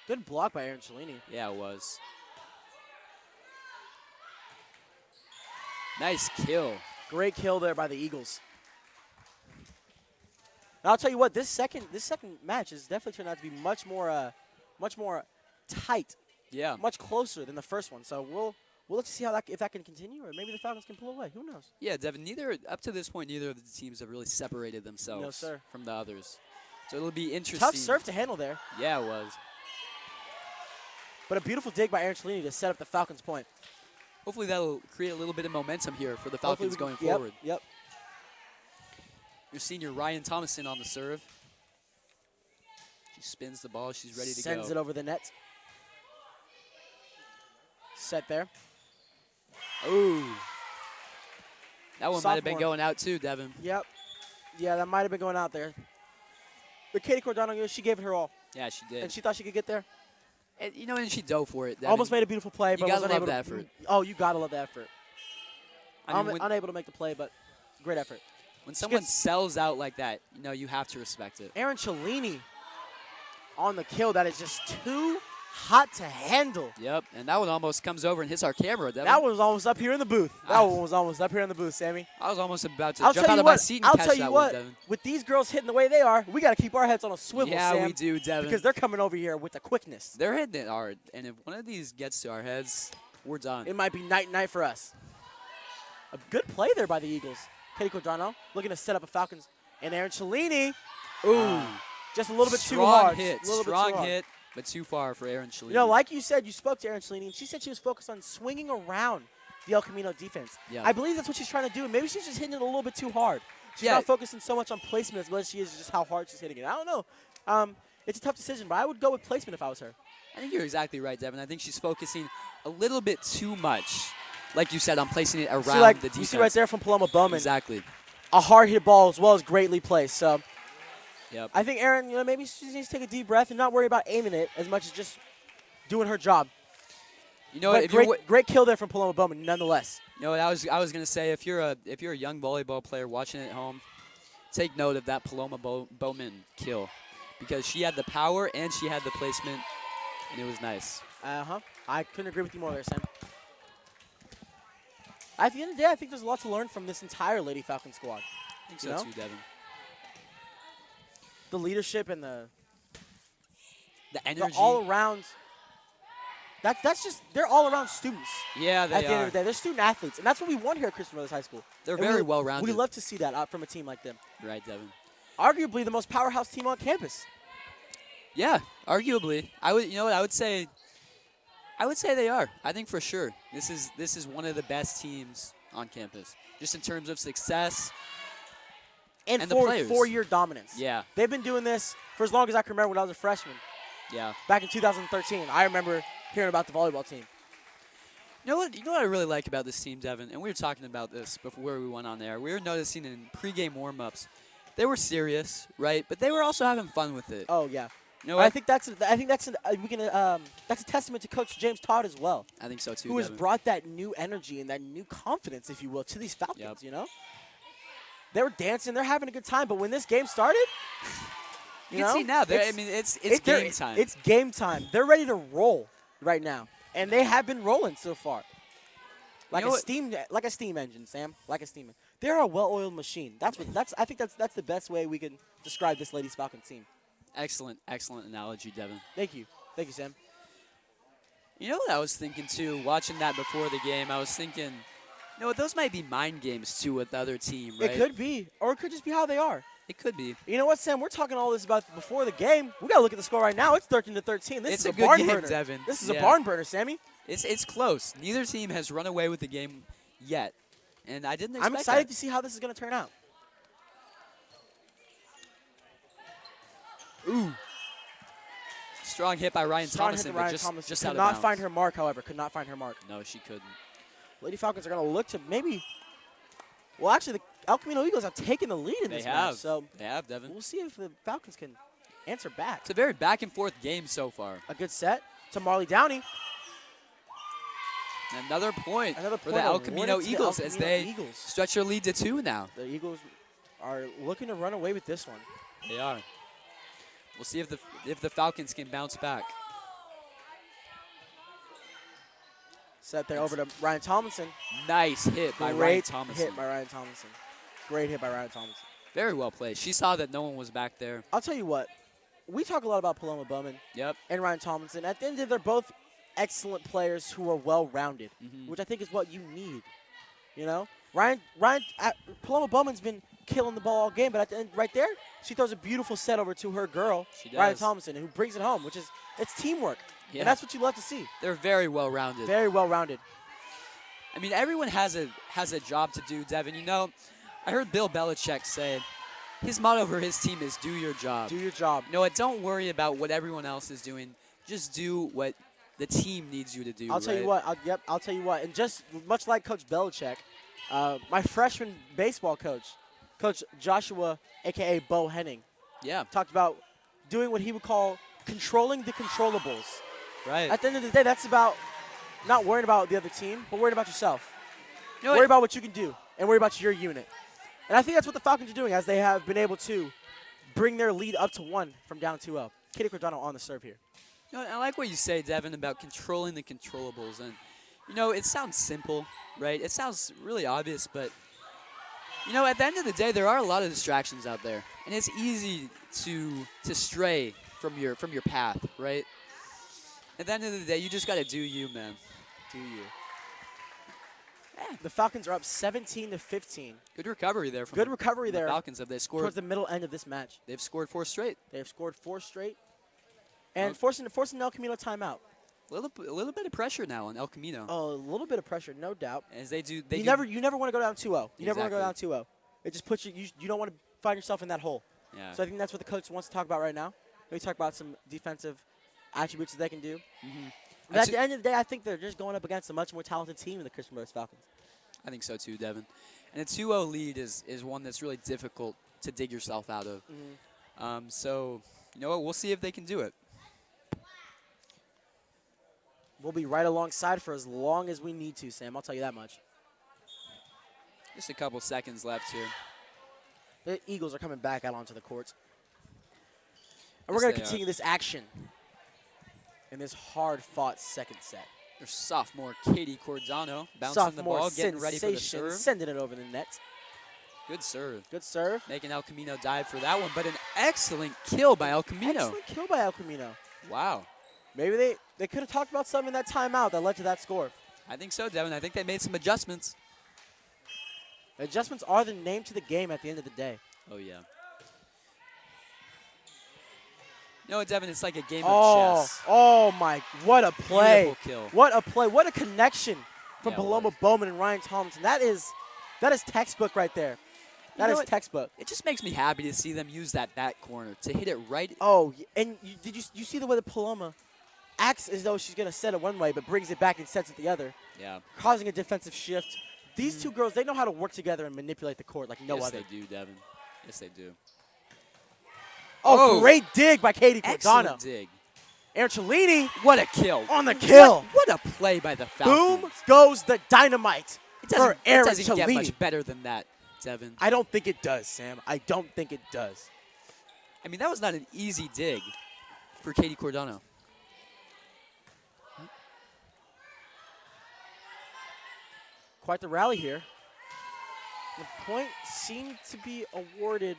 Good block by Erin Cellini. Yeah, it was. Nice kill. Great kill there by the Eagles. And I'll tell you what, this second match is definitely turned out to be much more tight, Yeah. much closer than the first one. So we'll look to see how if that can continue, or maybe the Falcons can pull away. Who knows? Yeah, Devin, up to this point, neither of the teams have really separated themselves No, sir. from the others. So it'll be interesting. Tough serve to handle there, Yeah, it was. but a beautiful dig by Erin Cellini to set up the Falcons' point. Hopefully that'll create a little bit of momentum here for the Hopefully Falcons going yep, forward. Yep. Your senior Ryan Thomason on the serve. She spins the ball. She's ready to go. Sends it over the net. Set there. Ooh. That one might have been Sophomore. going out too, Devin. Yep. Yeah, that might have been going out there. But Katie Cordano, she gave it her all, Yeah, she did. and she thought she could get there. And, and she dove for it, Devin. Almost made a beautiful play, but gotta was love unable the to. effort. Oh, you gotta love the effort. I mean, Unable to make the play, but great effort. when someone sells out like that, you have to respect it. Erin Cellini on the kill. That is just too hot to handle. Yep, and that one almost comes over and hits our camera, Devin. That one was almost up here in the booth. That one was almost up here in the booth, Sammy. I was almost about to I'll jump tell out you of my what. seat and I'll catch tell you that what. one, Devin. With these girls hitting the way they are, we got to keep our heads on a swivel, Yeah, Sam. we do, Devin. Because they're coming over here with the quickness. They're hitting it hard, and if one of these gets to our heads, we're done. It might be night for us. A good play there by the Eagles. Katie Cordano looking to set up a Falcons. And Erin Cellini. Ooh. Just a little bit too hard. Hit. A little bit too Strong hard. hit, but too far for Erin Cellini. You know, like you said, you spoke to Erin Cellini, and she said she was focused on swinging around the El Camino defense. Yeah. I believe that's what she's trying to do, and maybe she's just hitting it a little bit too hard. She's not focusing so much on placement as much as she is just how hard she's hitting it. I don't know. It's a tough decision, but I would go with placement if I was her. I think you're exactly right, Devin. I think she's focusing a little bit too much, like you said, on placing it around the defense. You see right there from Paloma Bowman. Exactly. A hard hit ball as well as greatly placed. So Yep. I think Erin, maybe she needs to take a deep breath and not worry about aiming it as much as just doing her job. You know, But if great kill there from Paloma Bowman, nonetheless. You know what I was gonna say, if you're a young volleyball player watching at home, take note of that Paloma Bowman kill, because she had the power and she had the placement, and it was nice. I couldn't agree with you more there, Sam. At the end of the day, I think there's a lot to learn from this entire Lady Falcon squad. I think so too, Devin. The leadership and the energy. all around. That's just, they're all around students. Yeah, they At the end are. of the day, they're student athletes, and that's what we want here at Christian Brothers High School. They're And very well rounded. We love to see that from a team like them. Right, Devin. Arguably the most powerhouse team on campus. Yeah, arguably. I would say I would say they are. I think for sure. This is one of the best teams on campus, just in terms of success And the players. 4-year dominance. Yeah. They've been doing this for as long as I can remember when I was a freshman. Yeah. Back in 2013, I remember hearing about the volleyball team. You know what I really like about this team, Devin, and we were talking about this before we went on there. We were noticing in pregame warm-ups, they were serious, right? But they were also having fun with it. Oh yeah. You know what? I think that's a testament to Coach James Todd as well, I think so too. who has Devin. brought that new energy and that new confidence, if you will, to these Falcons. Yep. You know, they were dancing, they're having a good time, but when this game started, you can see now. I mean, it's game time. It's game time. They're ready to roll right now, and they have been rolling so far. Like a steam engine, Sam. Like a steam engine. They're a well-oiled machine. I think that's the best way we can describe this ladies Falcons team. Excellent analogy, Devin. Thank you, Sam. You know what I was thinking too, watching that before the game? I was thinking, you know what, those might be mind games too with the other team, right? It could be, or it could just be how they are. It could be. You know what, Sam? We're talking all this about before the game. We gotta look at the score right now. It's 13-13. This It's is a a good barn game, burner. Devin. This is Yeah. a barn burner, Sammy. It's close. Neither team has run away with the game yet, and I didn't expect I'm excited that. to see how this is gonna turn out. Ooh. Strong hit by Ryan Strong Thomason, hit to but Ryan just Thomason. out Could of not bounds. find her mark, however. Could not find her mark. No, she couldn't. Lady Falcons are gonna look to maybe. Well, actually, the El Camino Eagles have taken the lead in They this have. match, so They have, Devin. we'll see if the Falcons can answer back. It's a very back-and-forth game so far. A good set to Marley Downey. Another point Another for point the El awarded Camino to the Eagles El as Camino they Eagles. stretch their lead to 2 now. The Eagles are looking to run away with this one. They are. We'll see if the Falcons can bounce back. Set there over to Ryan Tomlinson. Nice hit by Ryan Great Thomason. hit by Ryan Tomlinson. Great hit by Ryan Tomlinson. Very well played. She saw that no one was back there. I'll tell you what. We talk a lot about Paloma Bowman Yep. and Ryan Tomlinson. At the end of the day, they're both excellent players who are well-rounded, which I think is what you need. You know, Paloma Bowman's been killing the ball all game, but at the end, right there, she throws a beautiful set over to her girl, She Ryan does. Tomlinson, who brings it home, it's teamwork, Yeah. and that's what you love to see. They're very well-rounded. Very well-rounded. I mean, everyone has a job to do, Devin. You know, I heard Bill Belichick say his motto for his team is do your job. Do your job. You know what? Don't worry about what everyone else is doing. Just do what the team needs you to do. I'll tell you what. I'll tell you what. And just much like Coach Belichick, my freshman baseball coach, Coach Joshua, a.k.a. Bo Henning, Yeah. talked about doing what he would call controlling the controllables. Right. At the end of the day, that's about not worrying about the other team, but worrying about yourself. You know Worry what? about what you can do, and worry about your unit. And I think that's what the Falcons are doing, as they have been able to bring their lead up to 1 from down 2-0. Katie Cordano on the serve here. You know, I like what you say, Devin, about controlling the controllables. And, you know, it sounds simple, right? It sounds really obvious, but, you know, at the end of the day, there are a lot of distractions out there. And it's easy to stray from your path, right? At the end of the day, you just got to do you, man. Do you? The Falcons are up 17-15. Good recovery there from Good recovery the there Falcons. Have they scored? towards the middle end of this match. They've scored 4 straight. They have scored 4 straight. And forcing El Camino timeout. A little bit of pressure now on El Camino. Oh, a little bit of pressure, no doubt. As they do. You never want to go down 2-0. You never want to go down Exactly. 2-0. It just puts you don't want to find yourself in that hole. Yeah. So I think that's what the coach wants to talk about right now. We talk about some defensive attributes that they can do. But at the end of the day, I think they're just going up against a much more talented team than the Christian Brothers Falcons. I think so too, Devin. And a 2-0 lead is one that's really difficult to dig yourself out of. So, you know what? We'll see if they can do it. We'll be right alongside for as long as we need to, Sam. I'll tell you that much. Just a couple seconds left here. The Eagles are coming back out onto the court. And Yes, we're going they to continue this action in this hard-fought second set. There's sophomore Katie Cordano bouncing the Sophomore ball, getting ready for the sensation, serve. sending it over the net. Good serve. Good serve. Making El Camino dive for that one, but an excellent kill by El Camino. Excellent kill by El Camino. Wow. Maybe they could have talked about something in that timeout that led to that score. I think so, Devin. I think they made some adjustments. Adjustments are the name to the game at the end of the day. Oh, yeah. You know what, Devin? It's like a game of chess. Oh my! What a play! Beautiful kill. What a play! What a connection from Yeah, Paloma Bowman and Ryan Tomlinson. That is textbook right there. That is textbook. It just makes me happy to see them use that back corner to hit it right. Oh, and did you see the way that Paloma acts as though she's gonna set it one way, but brings it back and sets it the other? Yeah. Causing a defensive shift. These two girls, they know how to work together and manipulate the court like no other. Yes, they do, Devin. Yes, they do. Oh, great dig by Katie Cordano. Excellent dig. Erin Cellini. What a kill. On the kill. What a play by the Falcons. Boom goes the dynamite It for Erin doesn't Cellini. get much better than that, Devin. I don't think it does, Sam. I don't think it does. I mean, that was not an easy dig for Katie Cordano. Quite the rally here. The point seemed to be awarded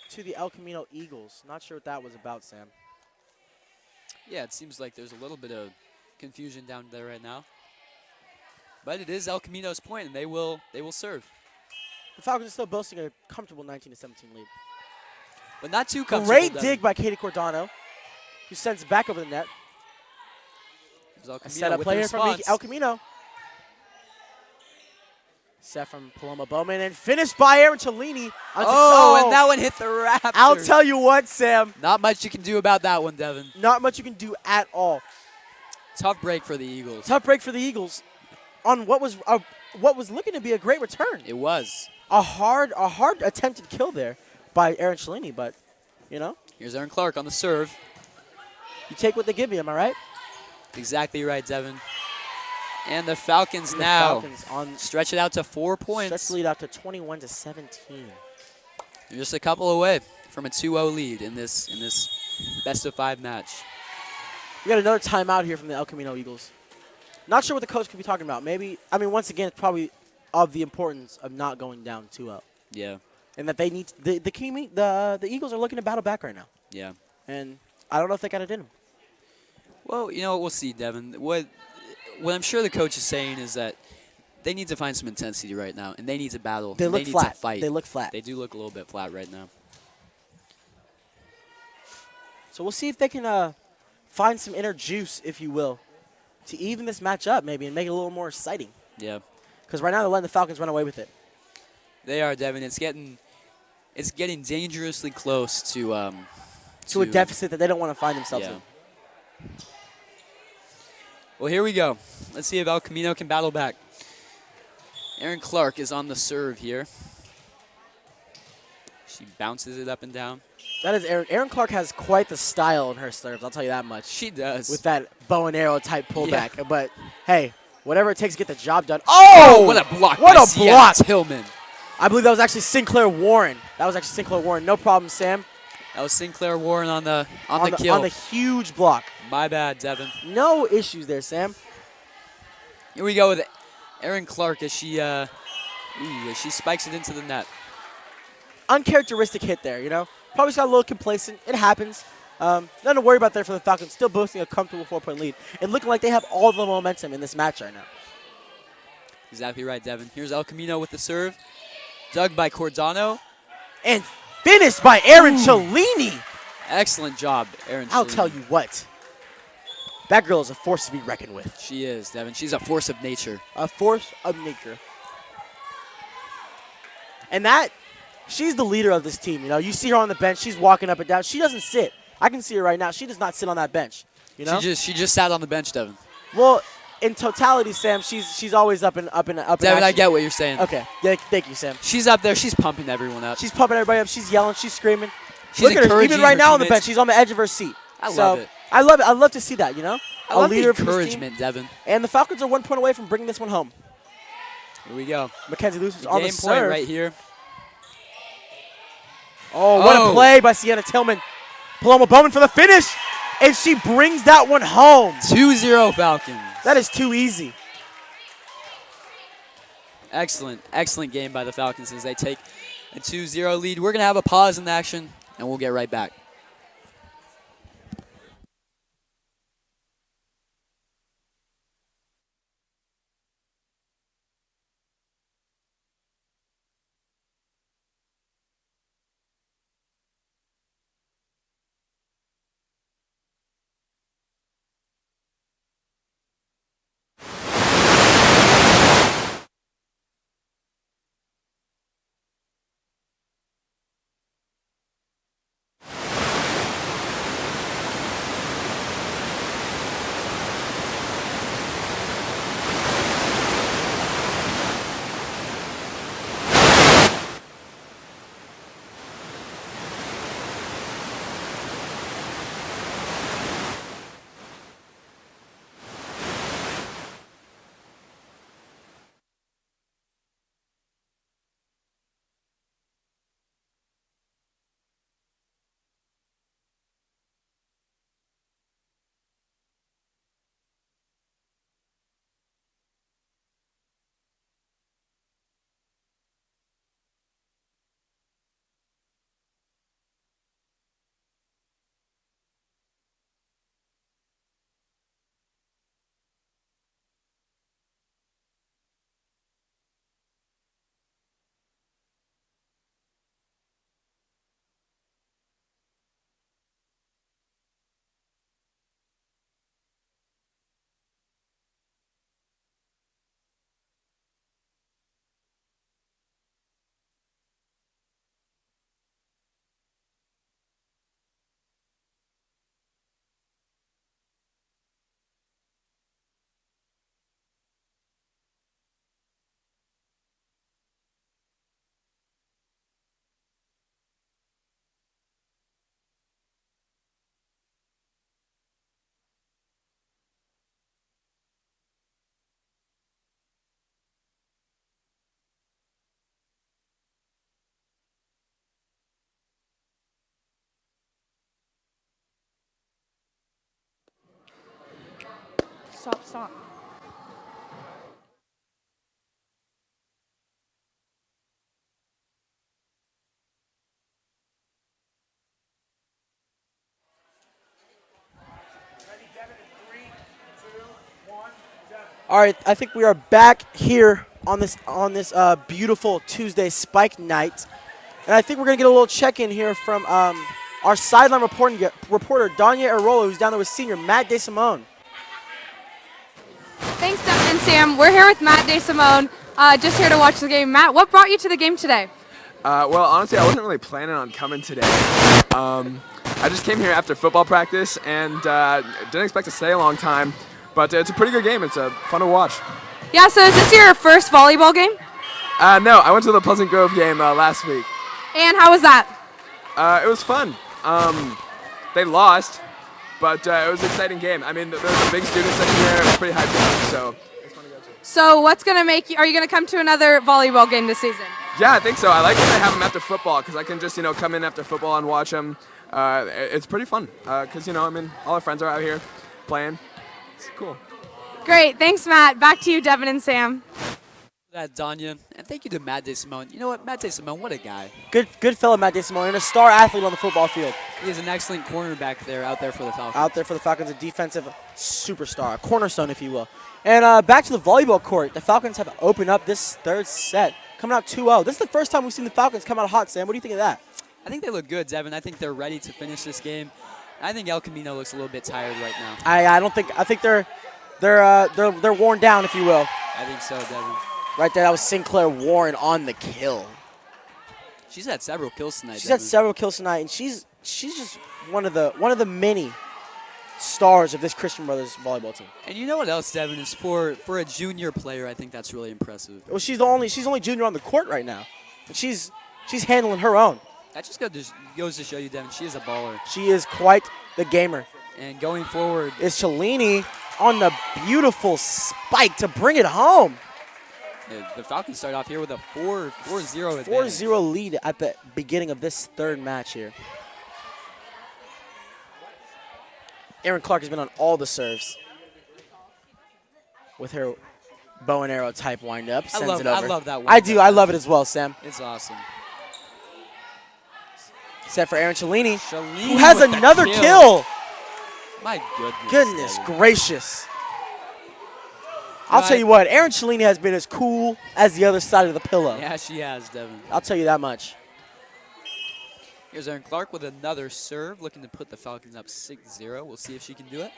to the El Camino Eagles. Not sure what that was about, Sam. Yeah, it seems like there's a little bit of confusion down there right now. But it is El Camino's point, and they will serve. The Falcons are still boasting a comfortable 19-17 lead. But not too comfortable. Great dig by Katie Cordano, who sends it back over the net. A setup play here from El Camino. Set from Paloma Bowman and finished by Erin Cellini. And that one hit the Raptor. I'll tell you what, Sam. Not much you can do about that one, Devin. Not much you can do at all. Tough break for the Eagles. Tough break for the Eagles on what was looking to be a great return. It was. A hard attempted kill there by Erin Cellini, but, you know. Here's Erin Clark on the serve. You take what they give you, am I right? Exactly right, Devin. And the Falcons stretch it out to 4 points. Stretch the lead out to 21-17. They're just a couple away from a 2-0 lead in this best-of-5 match. We got another timeout here from the El Camino Eagles. Not sure what the coach could be talking about. Maybe, I mean, once again, it's probably of the importance of not going down 2-0. Yeah. And that they need the Eagles are looking to battle back right now. Yeah. And I don't know if they got it in them. Well, you know, we'll see, Devin. What I'm sure the coach is saying is that they need to find some intensity right now, and they need to battle. They look need flat. To fight. They look flat. They do look a little bit flat right now. So we'll see if they can find some inner juice, if you will, to even this match up maybe and make it a little more exciting. Yeah. Because right now they're letting the Falcons run away with it. They are, Devin. It's getting dangerously close to a deficit that they don't want to find themselves in. Well, here we go. Let's see if El Camino can battle back. Erin Clark is on the serve here. She bounces it up and down. That is Erin. Erin Clark has quite the style in her serves, I'll tell you that much. She does. With that bow and arrow type pullback. Yeah. But, hey, whatever it takes to get the job done. Oh! What a block What by a block! Tillman. I believe that was actually Sinclair Warren. No problem, Sam. That was Sinclair Warren on the kill. On the huge block. My bad, Devin. No issues there, Sam. Here we go with Erin Clark as she spikes it into the net. Uncharacteristic hit there, you know. Probably got a little complacent. It happens. Nothing to worry about there for the Falcons. Still boasting a comfortable 4-point lead. And looking like they have all the momentum in this match right now. Exactly right, Devin. Here's El Camino with the serve. Dug by Cordano. And finished by Erin Cellini. Excellent job, Erin Cellini. I'll tell you what. That girl is a force to be reckoned with. She is, Devin. She's a force of nature. A force of nature. And she's the leader of this team. You know, you see her on the bench. She's walking up and down. She doesn't sit. I can see her right now. She does not sit on that bench. You know. She just sat on the bench, Devin. Well, in totality, Sam, she's always up and Devin, I get what you're saying. Okay, thank you, Sam. She's up there. She's pumping everyone up. She's pumping everybody up. She's yelling. She's screaming. She's Look at her. Even right now on the teammates. bench, she's on the edge of her seat. I love it. I love it. I love to see that. You know, I love leader the encouragement, Devin. And the Falcons are 1 point away from bringing this one home. Here we go. Mackenzie Luce is on the game point serve. right here. Oh, what a play by Sienna Tillman. Paloma Bowman for the finish, and she brings that one home. 2-0 Falcons. That is too easy. Excellent game by the Falcons as they take a 2-0 lead. We're going to have a pause in the action, and we'll get right back. Stop. All right, I think we are back here on this beautiful Tuesday Spike night, and I think we're gonna get a little check-in here from our sideline reporter Danya Arola, who's down there with senior Matt DeSimone. Thanks, Devin and Sam. We're here with Matt DeSimone, just here to watch the game. Matt, what brought you to the game today? Well, honestly, I wasn't really planning on coming today. I just came here after football practice and didn't expect to stay a long time. But it's a pretty good game. It's fun to watch. Yeah, so is this your first volleyball game? No, I went to the Pleasant Grove game last week. And how was that? It was fun. They lost, but it was an exciting game. I mean, there was a big student section there. It was pretty high paced, so it's fun to go to. So what's going to make you, are you going to come to another volleyball game this season? Yeah, I think so. I like when they have them after football because I can just, come in after football and watch them. It's pretty fun because, all our friends are out here playing. It's cool. Great. Thanks, Matt. Back to you, Devin and Sam. That Danya, and thank you to Matt DeSimone. You know what, Matt DeSimone, what a guy. Good fella, Matt DeSimone, and a star athlete on the football field. He is an excellent cornerback there, out there for the Falcons. Out there for the Falcons, a defensive superstar, a cornerstone, if you will. And back to the volleyball court. The Falcons have opened up this third set, coming out 2-0. This is the first time we've seen the Falcons come out hot, Sam. What do you think of that? I think they look good, Devin. I think they're ready to finish this game. I think El Camino looks a little bit tired right now. I think they're worn down, if you will. I think so, Devin. Right there, that was Sinclair Warren on the kill. She's had several kills tonight. She's had several kills tonight, and she's just one of the many stars of this Christian Brothers volleyball team. And you know what else, Devin, is for a junior player, I think that's really impressive. Well, she's only junior on the court right now, and she's handling her own. That just goes to show you, Devin, she is a baller. She is quite the gamer. And going forward is Cellini on the beautiful spike to bring it home. The Falcons start off here with a 4-0 advantage. 4-0 lead at the beginning of this third match here. Erin Clark has been on all the serves with her bow and arrow type windup. I love that one. I do. I love it as well, Sam. It's awesome. Set for Erin Cellini, Cellini who has another kill. My goodness. Goodness Devin. gracious. I'll tell you what, Erin Cellini has been as cool as the other side of the pillow. Yeah, she has, Devin. I'll tell you that much. Here's Erin Clark with another serve, looking to put the Falcons up 6-0. We'll see if she can do it.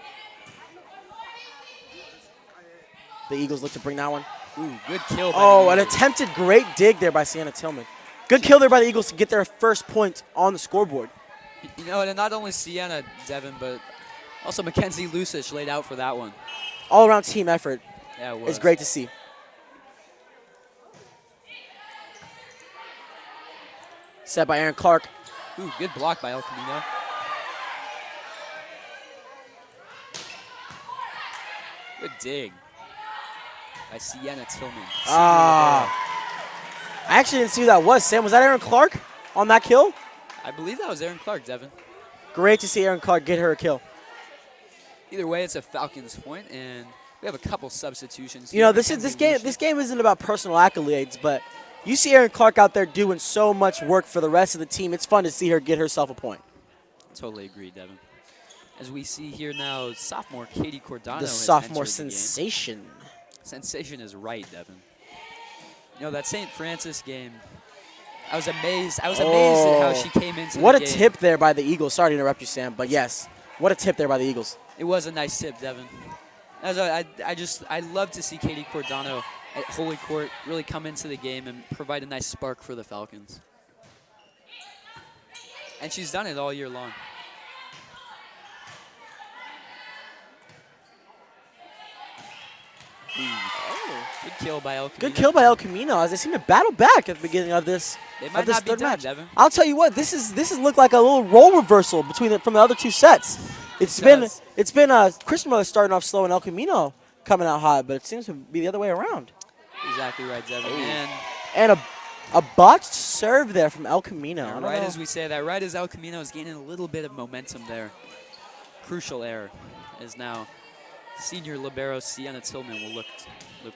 The Eagles look to bring that one. Ooh, good kill by Oh, the an Eagles. attempted great dig there by Sienna Tillman. Good kill there by the Eagles to get their first point on the scoreboard. You know, and not only Sienna, Devin, but also Mackenzie Lucic laid out for that one. All-around team effort. Yeah, it was. It's great to see. Set by Erin Clark. Ooh, good block by El Camino. Good dig by Sienna Tillman. I actually didn't see who that was, Sam. Was that Erin Clark on that kill? I believe that was Erin Clark, Devin. Great to see Erin Clark get her a kill. Either way, it's a Falcons point, and we have a couple substitutions. You know, this game isn't about personal accolades, but you see Erin Clark out there doing so much work for the rest of the team. It's fun to see her get herself a point. Totally agree, Devin. As we see here now, sophomore Katie Cordano. The has sophomore entered the game. sensation. Sensation is right, Devin. You know, that St. Francis game, I was amazed. I was amazed at how she came into What the a game. tip there by the Eagles. Sorry to interrupt you, Sam, but yes, what a tip there by the Eagles. It was a nice tip, Devin. I love to see Katie Cordano at Holy Court really come into the game and provide a nice spark for the Falcons. And she's done it all year long. Good kill by El Camino. Good kill by El Camino as they seem to battle back at the beginning of this, They might not be third done, match. Devin. I'll tell you what, this is looked like a little role reversal from the other two sets. It's been Christian Brothers starting off slow and El Camino coming out hot, but it seems to be the other way around. Exactly right, Devin. And a botched serve there from El Camino. I don't Right know. as we say that, right as El Camino is gaining a little bit of momentum there. Crucial error is now Senior libero Sienna Tillman will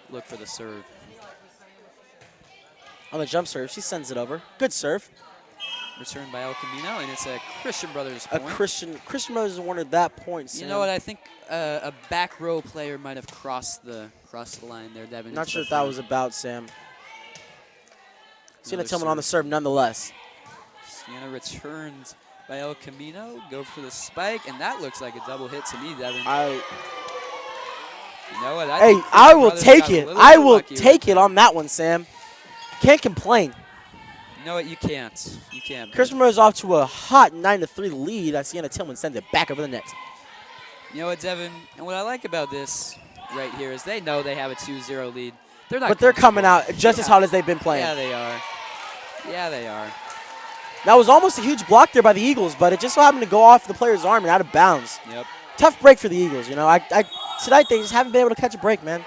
look for the serve. On the jump serve, she sends it over. Good serve. Returned by El Camino, and it's a Christian Brothers A point. Christian Brothers wanted that point, Sam. You know what? I think a back row player might have crossed the line there, Devin. Not sure what that was about, Sam. Sienna Tillman on the serve nonetheless. Sienna returns by El Camino. Go for the spike, and that looks like a double hit to me, Devin. You know what? I will take it. I will take it on that one, Sam. Can't complain. You know what? You can't. You can't. Christian Brothers off to a hot 9-3 lead as Sienna Tillman sends it back over the net. You know what, Devin? And what I like about this right here is they know they have a 2-0 lead. They're not. But they're coming out just as hot as they've been playing. Yeah, they are. Yeah, they are. That was almost a huge block there by the Eagles, but it just so happened to go off the player's arm and out of bounds. Yep. Tough break for the Eagles, you know. Tonight they just haven't been able to catch a break, man.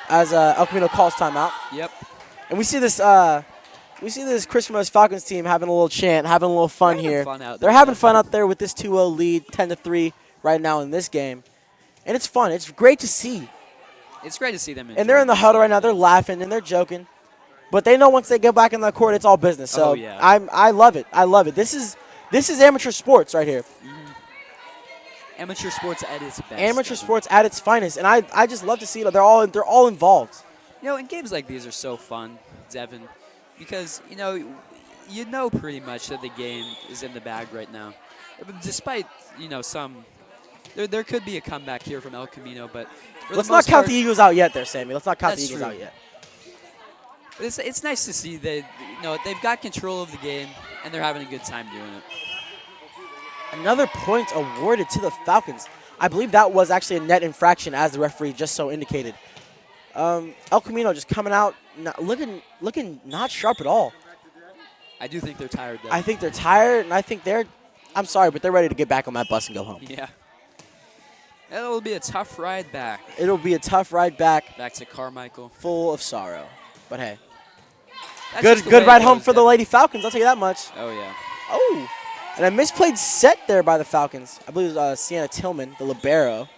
As El Camino calls timeout. Yep. And we see this Christian Brothers Falcons team having a little chant, having a little fun here. They're having fun out there with this 2-0 lead, 10-3 right now in this game. And it's fun. It's great to see. It's great to see them. And they're in the huddle right now. They're laughing and they're joking. But they know once they get back in the court, it's all business. So yeah. I love it. I love it. This is amateur sports right here. Amateur sports at its best. Amateur sports at its finest. And I just love to see it. They're all involved. You know, and games like these are so fun, Devin, because, you know pretty much that the game is in the bag right now. Despite, there could be a comeback here from El Camino, but let's not count the Eagles out yet there, Sammy. Let's not count the Eagles out yet. But it's nice to see that, they've got control of the game, and they're having a good time doing it. Another point awarded to the Falcons. I believe that was actually a net infraction, as the referee just so indicated. El Camino just coming out, looking not sharp at all. I do think they're tired, though. I think they're tired, and I think I'm sorry, but they're ready to get back on that bus and go home. Yeah. It'll be a tough ride back. It'll be a tough ride back. Back to Carmichael. Full of sorrow. But hey. That's Good ride home for the Lady Falcons, I'll tell you that much. Oh, yeah. Oh. And a misplayed set there by the Falcons. I believe it was Sienna Tillman, the libero.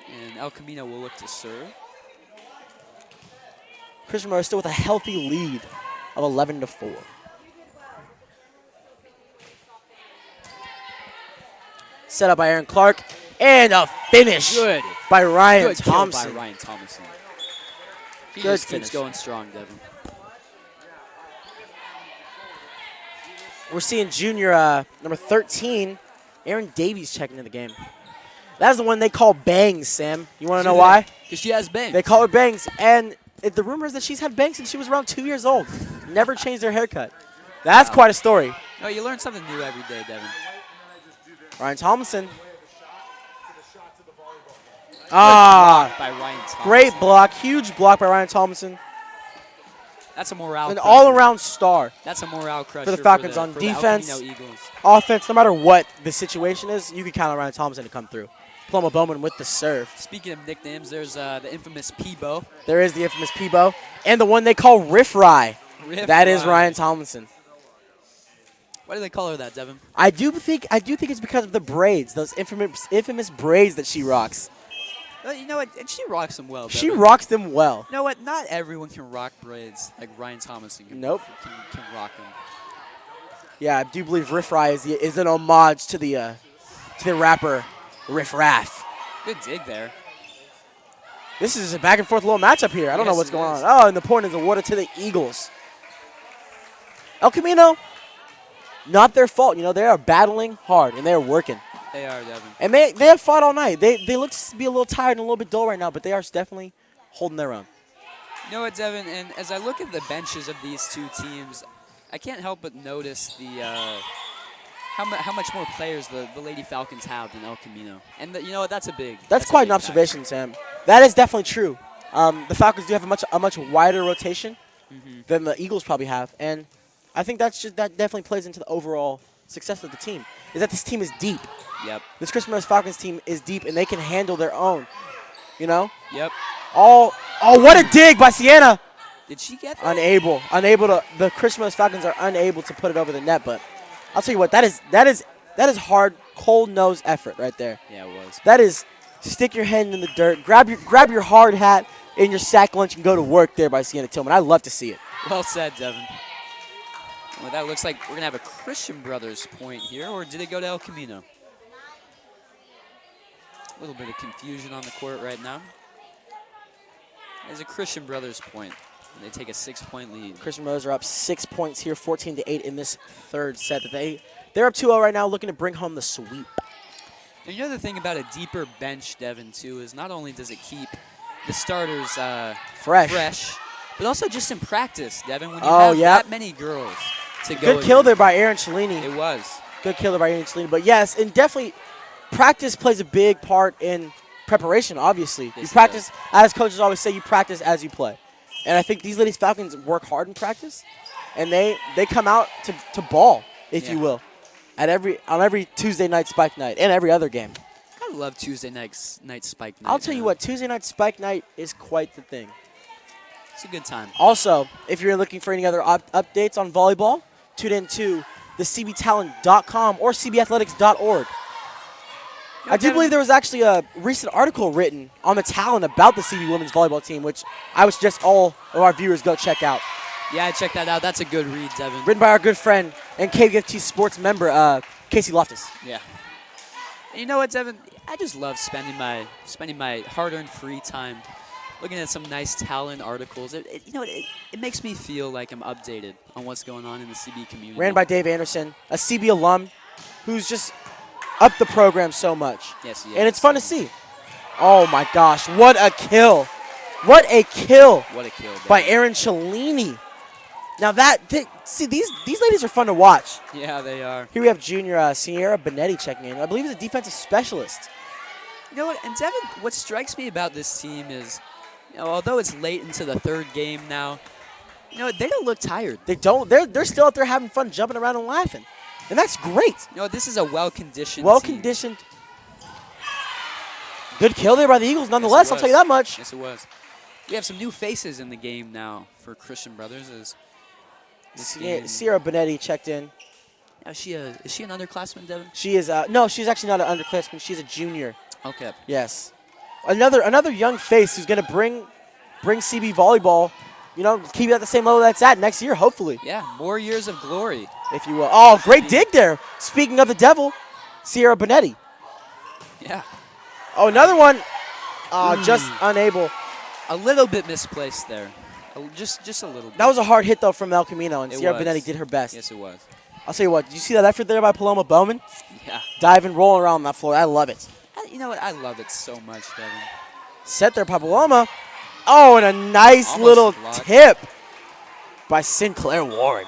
And El Camino will look to serve. Christian Brothers still with a healthy lead of 11-4. Set up by Aaron Clark. And a finish Good. by Ryan Good kill Thompson. by Ryan Thompson. He Good just finish. keeps going strong, Devin. We're seeing junior number 13, Aaron Davies, checking in the game. That's the one they call bangs, Sam. You want to know why? Because she has bangs. They call her bangs. And the rumor is that she's had bangs since she was around 2 years old. Never changed her haircut. That's quite a story. No, you learn something new every day, Devin. Ryan Thompson. Block by Ryan Thompson. Great block. Huge block by Ryan Thompson. That's a morale An crusher. all-around star. That's a morale crusher for the Falcons on for defense. The El Camino Eagles. Offense, no matter what the situation is, you can count on Ryan Thompson to come through. Paloma Bowman with the serve. Speaking of nicknames, there's the infamous Peebo. There is the infamous Peebo. And the one they call Riff Rye. That is Ryan Thompson. Why do they call her that, Devin? I do think it's because of the braids, those infamous braids that she rocks. Well, you know what? And she rocks them well, Devin. She rocks them well. You know what? Not everyone can rock braids like Ryan Thompson can, Nope. can rock them. Yeah, I do believe Riff Rye is an homage to the rapper Riff Raff. Good dig there. This is a back and forth little matchup here. I don't know Yes, what's it going is. on. Oh, and the point is awarded to the Eagles. El Camino, not their fault. You know, they are battling hard and they are working. They are, Devin. And they have fought all night. They look to be a little tired and a little bit dull right now, but they are definitely holding their own. You know what, Devin? And as I look at the benches of these two teams, I can't help but notice the how much more players the Lady Falcons have than El Camino. And you know what? That's That's quite an observation, Sam. That is definitely true. The Falcons do have a much wider rotation than the Eagles probably have, and I think that definitely plays into the overall success of the team. Is that this team is deep. Yep. This Christian Brothers Falcons team is deep, and they can handle their own. You know. Yep. Oh, what a dig by Sienna. Did she get that? Unable to. The Christian Brothers Falcons are unable to put it over the net, but I'll tell you what, that is That is hard, cold nose effort right there. Yeah, it was. That is stick your hand in the dirt, grab your hard hat in your sack lunch, and go to work there by Sienna Tillman. I love to see it. Well said, Devin. Well, that looks like we're going to have a Christian Brothers point here, or did it go to El Camino? A little bit of confusion on the court right now. There's a Christian Brothers point. And they take a 6-point lead. Christian Brothers are up 6 points here, 14-8 in this third set. They're up 2-0 right now, looking to bring home the sweep. And you know the thing about a deeper bench, Devin, too, is not only does it keep the starters fresh, but also just in practice, Devin, when you have that many girls to go. Good kill there by Aaron Cellini. It was. Good kill there by Aaron Cellini. But yes, and definitely practice plays a big part in preparation, obviously. Yes, you practice, as coaches always say, you practice as you play. And I think these Ladies Falcons work hard in practice, and they come out to ball, if you will, on every Tuesday night spike night and every other game. I love Tuesday night spike night. I'll tell you what, Tuesday night spike night is quite the thing. It's a good time. Also, if you're looking for any other updates on volleyball, tune in to the cbtalent.com or cbathletics.org. I do believe there was actually a recent article written on the Talent about the CB women's volleyball team, which I would suggest all of our viewers go check out. Yeah, check that out. That's a good read, Devin. Written by our good friend and KBFT Sports member, Casey Loftus. Yeah. And you know what, Devin? I just love spending my hard-earned free time looking at some nice Talent articles. It makes me feel like I'm updated on what's going on in the CB community. Ran by Dave Anderson, a CB alum who's just up the program so much. Yes, he is. And it's fun to see. Oh, my gosh. What a kill. What a kill. What a kill, by Aaron Cellini. Now these ladies are fun to watch. Yeah, they are. Here we have junior Sierra Benetti checking in. I believe he's a defensive specialist. You know what? And Devin, what strikes me about this team is, although it's late into the third game now, they don't look tired. They don't. They're still out there having fun, jumping around and laughing. And that's great. This is a well-conditioned Well-conditioned. Good kill there by the Eagles, nonetheless. I'll tell you that much. Yes, it was. We have some new faces in the game now for Christian Brothers. Sierra Benetti checked in. Now, is she an underclassman, Devin? She is. No, she's actually not an underclassman. She's a junior. Okay. Yes. Another young face who's going to bring CB volleyball, keep it at the same level that's at next year, hopefully. Yeah, more years of glory, if you will. Oh, great dig there. Speaking of the devil, Sierra Benetti. Yeah. Oh, another one. Just unable. A little bit misplaced there. Just a little bit. That was a hard hit, though, from El Camino, and Sierra Benetti did her best. Yes, it was. I'll tell you what. Did you see that effort there by Paloma Bowman? Yeah. Diving, rolling around on that floor. I love it. You know what? I love it so much, Devin. Set there by Paloma. Oh, and a nice Almost little blocked. tip by Sinclair Warren.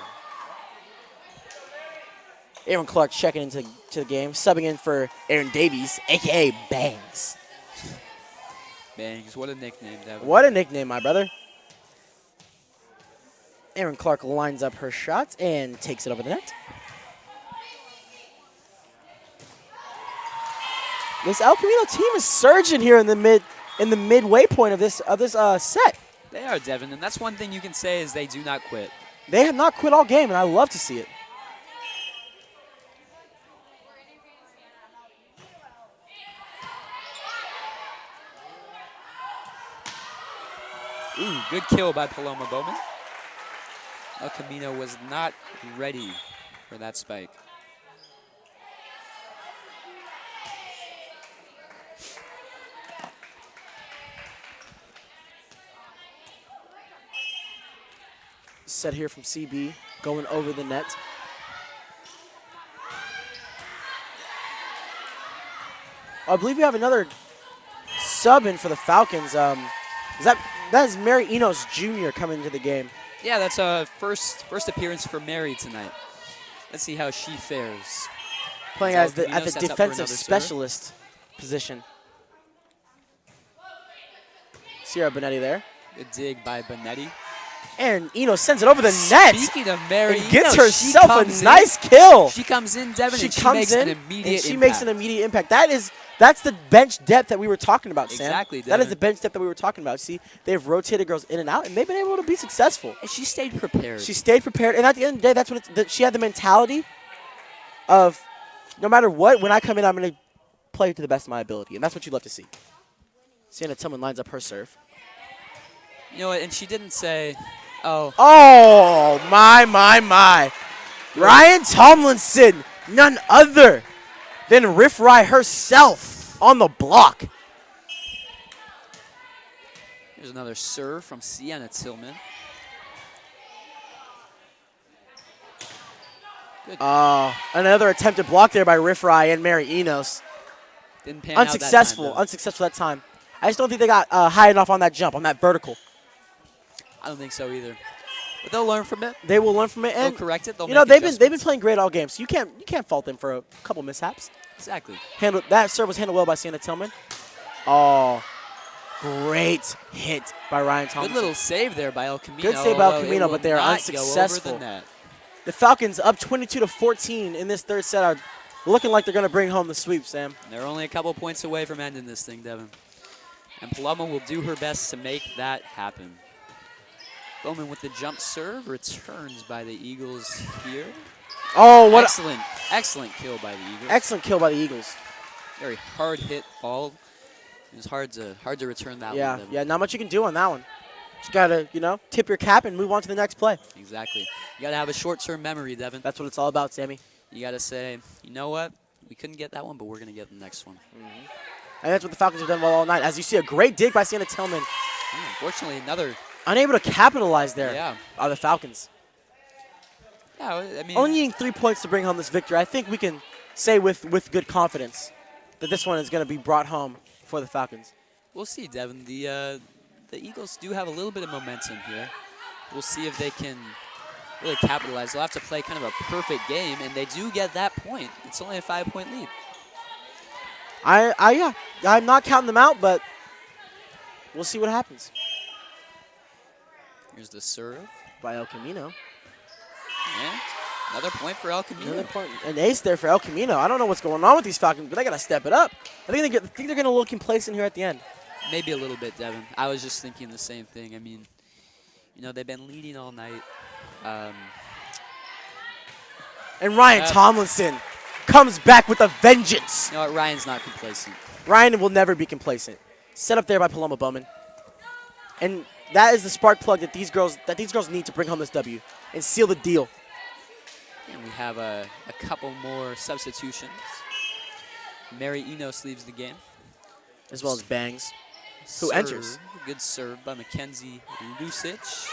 Aaron Clark checking into the game, subbing in for Aaron Davies, a.k.a. Bangs. Bangs, what a nickname, Devin. What a nickname, my brother. Aaron Clark lines up her shots and takes it over the net. This El Camino team is surging here in the midway point of this set. They are, Devin, and that's one thing you can say is they do not quit. They have not quit all game, and I love to see it. Ooh, good kill by Paloma Bowman. El Camino was not ready for that spike. Set here from CB, going over the net. I believe we have another sub in for the Falcons. That is Mary Enos Jr. coming into the game. Yeah, that's a first appearance for Mary tonight. Let's see how she fares. Playing at the defensive specialist position. Sierra Benetti there. Good dig by Benetti. And Enos sends it over the net. Speaking of Mary, and gets herself a nice kill. She comes in, Devin, and she makes an immediate impact. That's the bench depth that we were talking about, Sam. Exactly, Devin. That is the bench depth that we were talking about. See, they've rotated girls in and out, and they've been able to be successful. And she stayed prepared. She stayed prepared, and at the end of the day, that's what she had the mentality of no matter what, when I come in, I'm going to play to the best of my ability, and that's what you love to see. Sienna Tillman lines up her serve. You know what? And she didn't say, oh. Oh, my. Ryan Tomlinson, none other than Riff Rye herself on the block. Here's another serve from Sienna Tillman. Good. Another attempted block there by Riff Rye and Mary Enos. Didn't pan out that Unsuccessful. time, Unsuccessful that time. I just don't think they got high enough on that jump, on that vertical. I don't think so either. But they'll learn from it. They will learn from it, They'll and correct it. They'll you know make they've been playing great all game, so you can't fault them for a couple mishaps. Exactly. That serve was handled well by Sienna Tillman. Oh, great hit by Ryan Thompson. Good little save there by El Camino. Good save by El although Camino, it but they are will not unsuccessful. go over the net. The Falcons up 22-14 in this third set are looking like they're going to bring home the sweep, Sam. They're only a couple points away from ending this thing, Devin. And Paloma will do her best to make that happen. Bowman with the jump serve, returns by the Eagles here. Oh, what excellent kill by the Eagles. Excellent kill by the Eagles. Very hard hit ball. It was hard to return that one. Devin. Yeah, not much you can do on that one. Just got to, tip your cap and move on to the next play. Exactly. You got to have a short-term memory, Devin. That's what it's all about, Sammy. You got to say, you know what? We couldn't get that one, but we're going to get the next one. Mm-hmm. And that's what the Falcons have done well all night. As you see, a great dig by Sienna Tillman. Unfortunately, another... Unable to capitalize there by the Falcons. Yeah, I mean... Only needing 3 points to bring home this victory. I think we can say with good confidence that this one is going to be brought home for the Falcons. We'll see, Devin. The Eagles do have a little bit of momentum here. We'll see if they can really capitalize. They'll have to play kind of a perfect game, and they do get that point. It's only a 5-point lead. I'm not counting them out, but we'll see what happens. Here's the serve by El Camino. And another point for El Camino. Another point, an ace there for El Camino. I don't know what's going on with these Falcons, but they got to step it up. I think they're going to look complacent here at the end. Maybe a little bit, Devin. I was just thinking the same thing. I mean, they've been leading all night. And Ryan Tomlinson comes back with a vengeance. You know what? Ryan's not complacent. Ryan will never be complacent. Set up there by Paloma Bowman. And that is the spark plug that these girls need to bring home this W and seal the deal. And we have a couple more substitutions. Mary Enos leaves the game. As well as Bangs, who enters. Good serve by Mackenzie Lucic.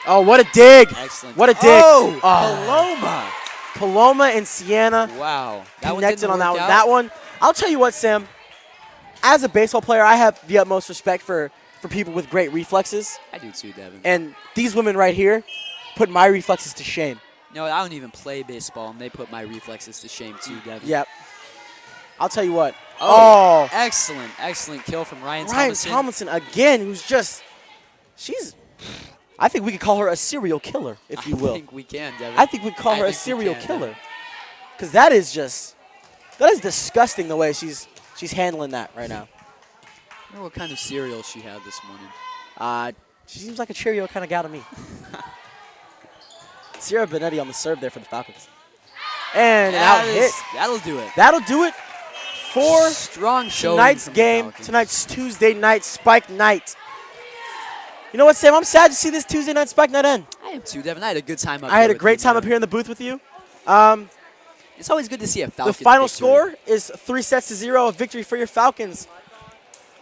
Oh, what a dig. Excellent. What a dig. Oh, Paloma. Paloma and Sienna. Wow. That connected on that one. Out. That one, I'll tell you what, Sam. As a baseball player, I have the utmost respect for people with great reflexes. I do too, Devin. And these women right here put my reflexes to shame. No, I don't even play baseball, and they put my reflexes to shame too, Devin. Yep. I'll tell you what. Oh, excellent kill from Ryan Tomlinson. Ryan Tomlinson again, who's just, I think we could call her a serial killer, if you will. I think we can, Devin. I think we'd call her a serial killer. Because that is disgusting the way she's handling that right now. I wonder what kind of cereal she had this morning. She seems like a Cheerio kind of gal to me. Sierra Benetti on the serve there for the Falcons. And out hit. That'll do it. That'll do it for strong showing tonight's game, tonight's Tuesday night Spike Night. You know what, Sam? I'm sad to see this Tuesday night Spike Night end. I am too, Devin. I had a good time up here. I had a great time up here in the booth with you. It's always good to see a Falcons The final victory. score is 3-0, a victory for your Falcons.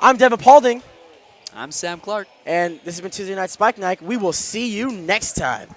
I'm Devin Paulding. I'm Sam Clark. And this has been Tuesday Night Spike Night. We will see you next time.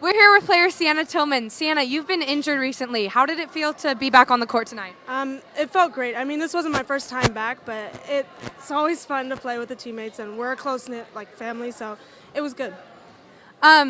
We're here with player Sienna Tillman. Sienna, you've been injured recently. How did it feel to be back on the court tonight? It felt great. I mean, this wasn't my first time back, but it's always fun to play with the teammates, and we're a close-knit family, so it was good.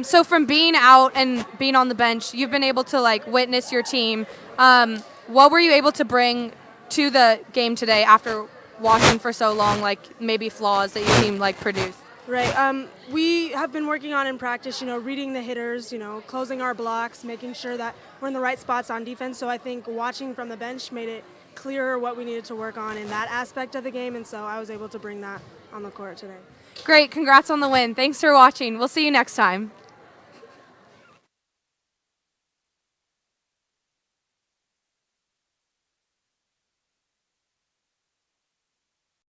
So from being out and being on the bench, you've been able to witness your team. What were you able to bring to the game today after watching for so long, maybe flaws that your team produced? Right. We have been working on in practice, reading the hitters, closing our blocks, making sure that we're in the right spots on defense. So I think watching from the bench made it clearer what we needed to work on in that aspect of the game, and so I was able to bring that on the court today. Great. Congrats on the win. Thanks for watching. We'll see you next time.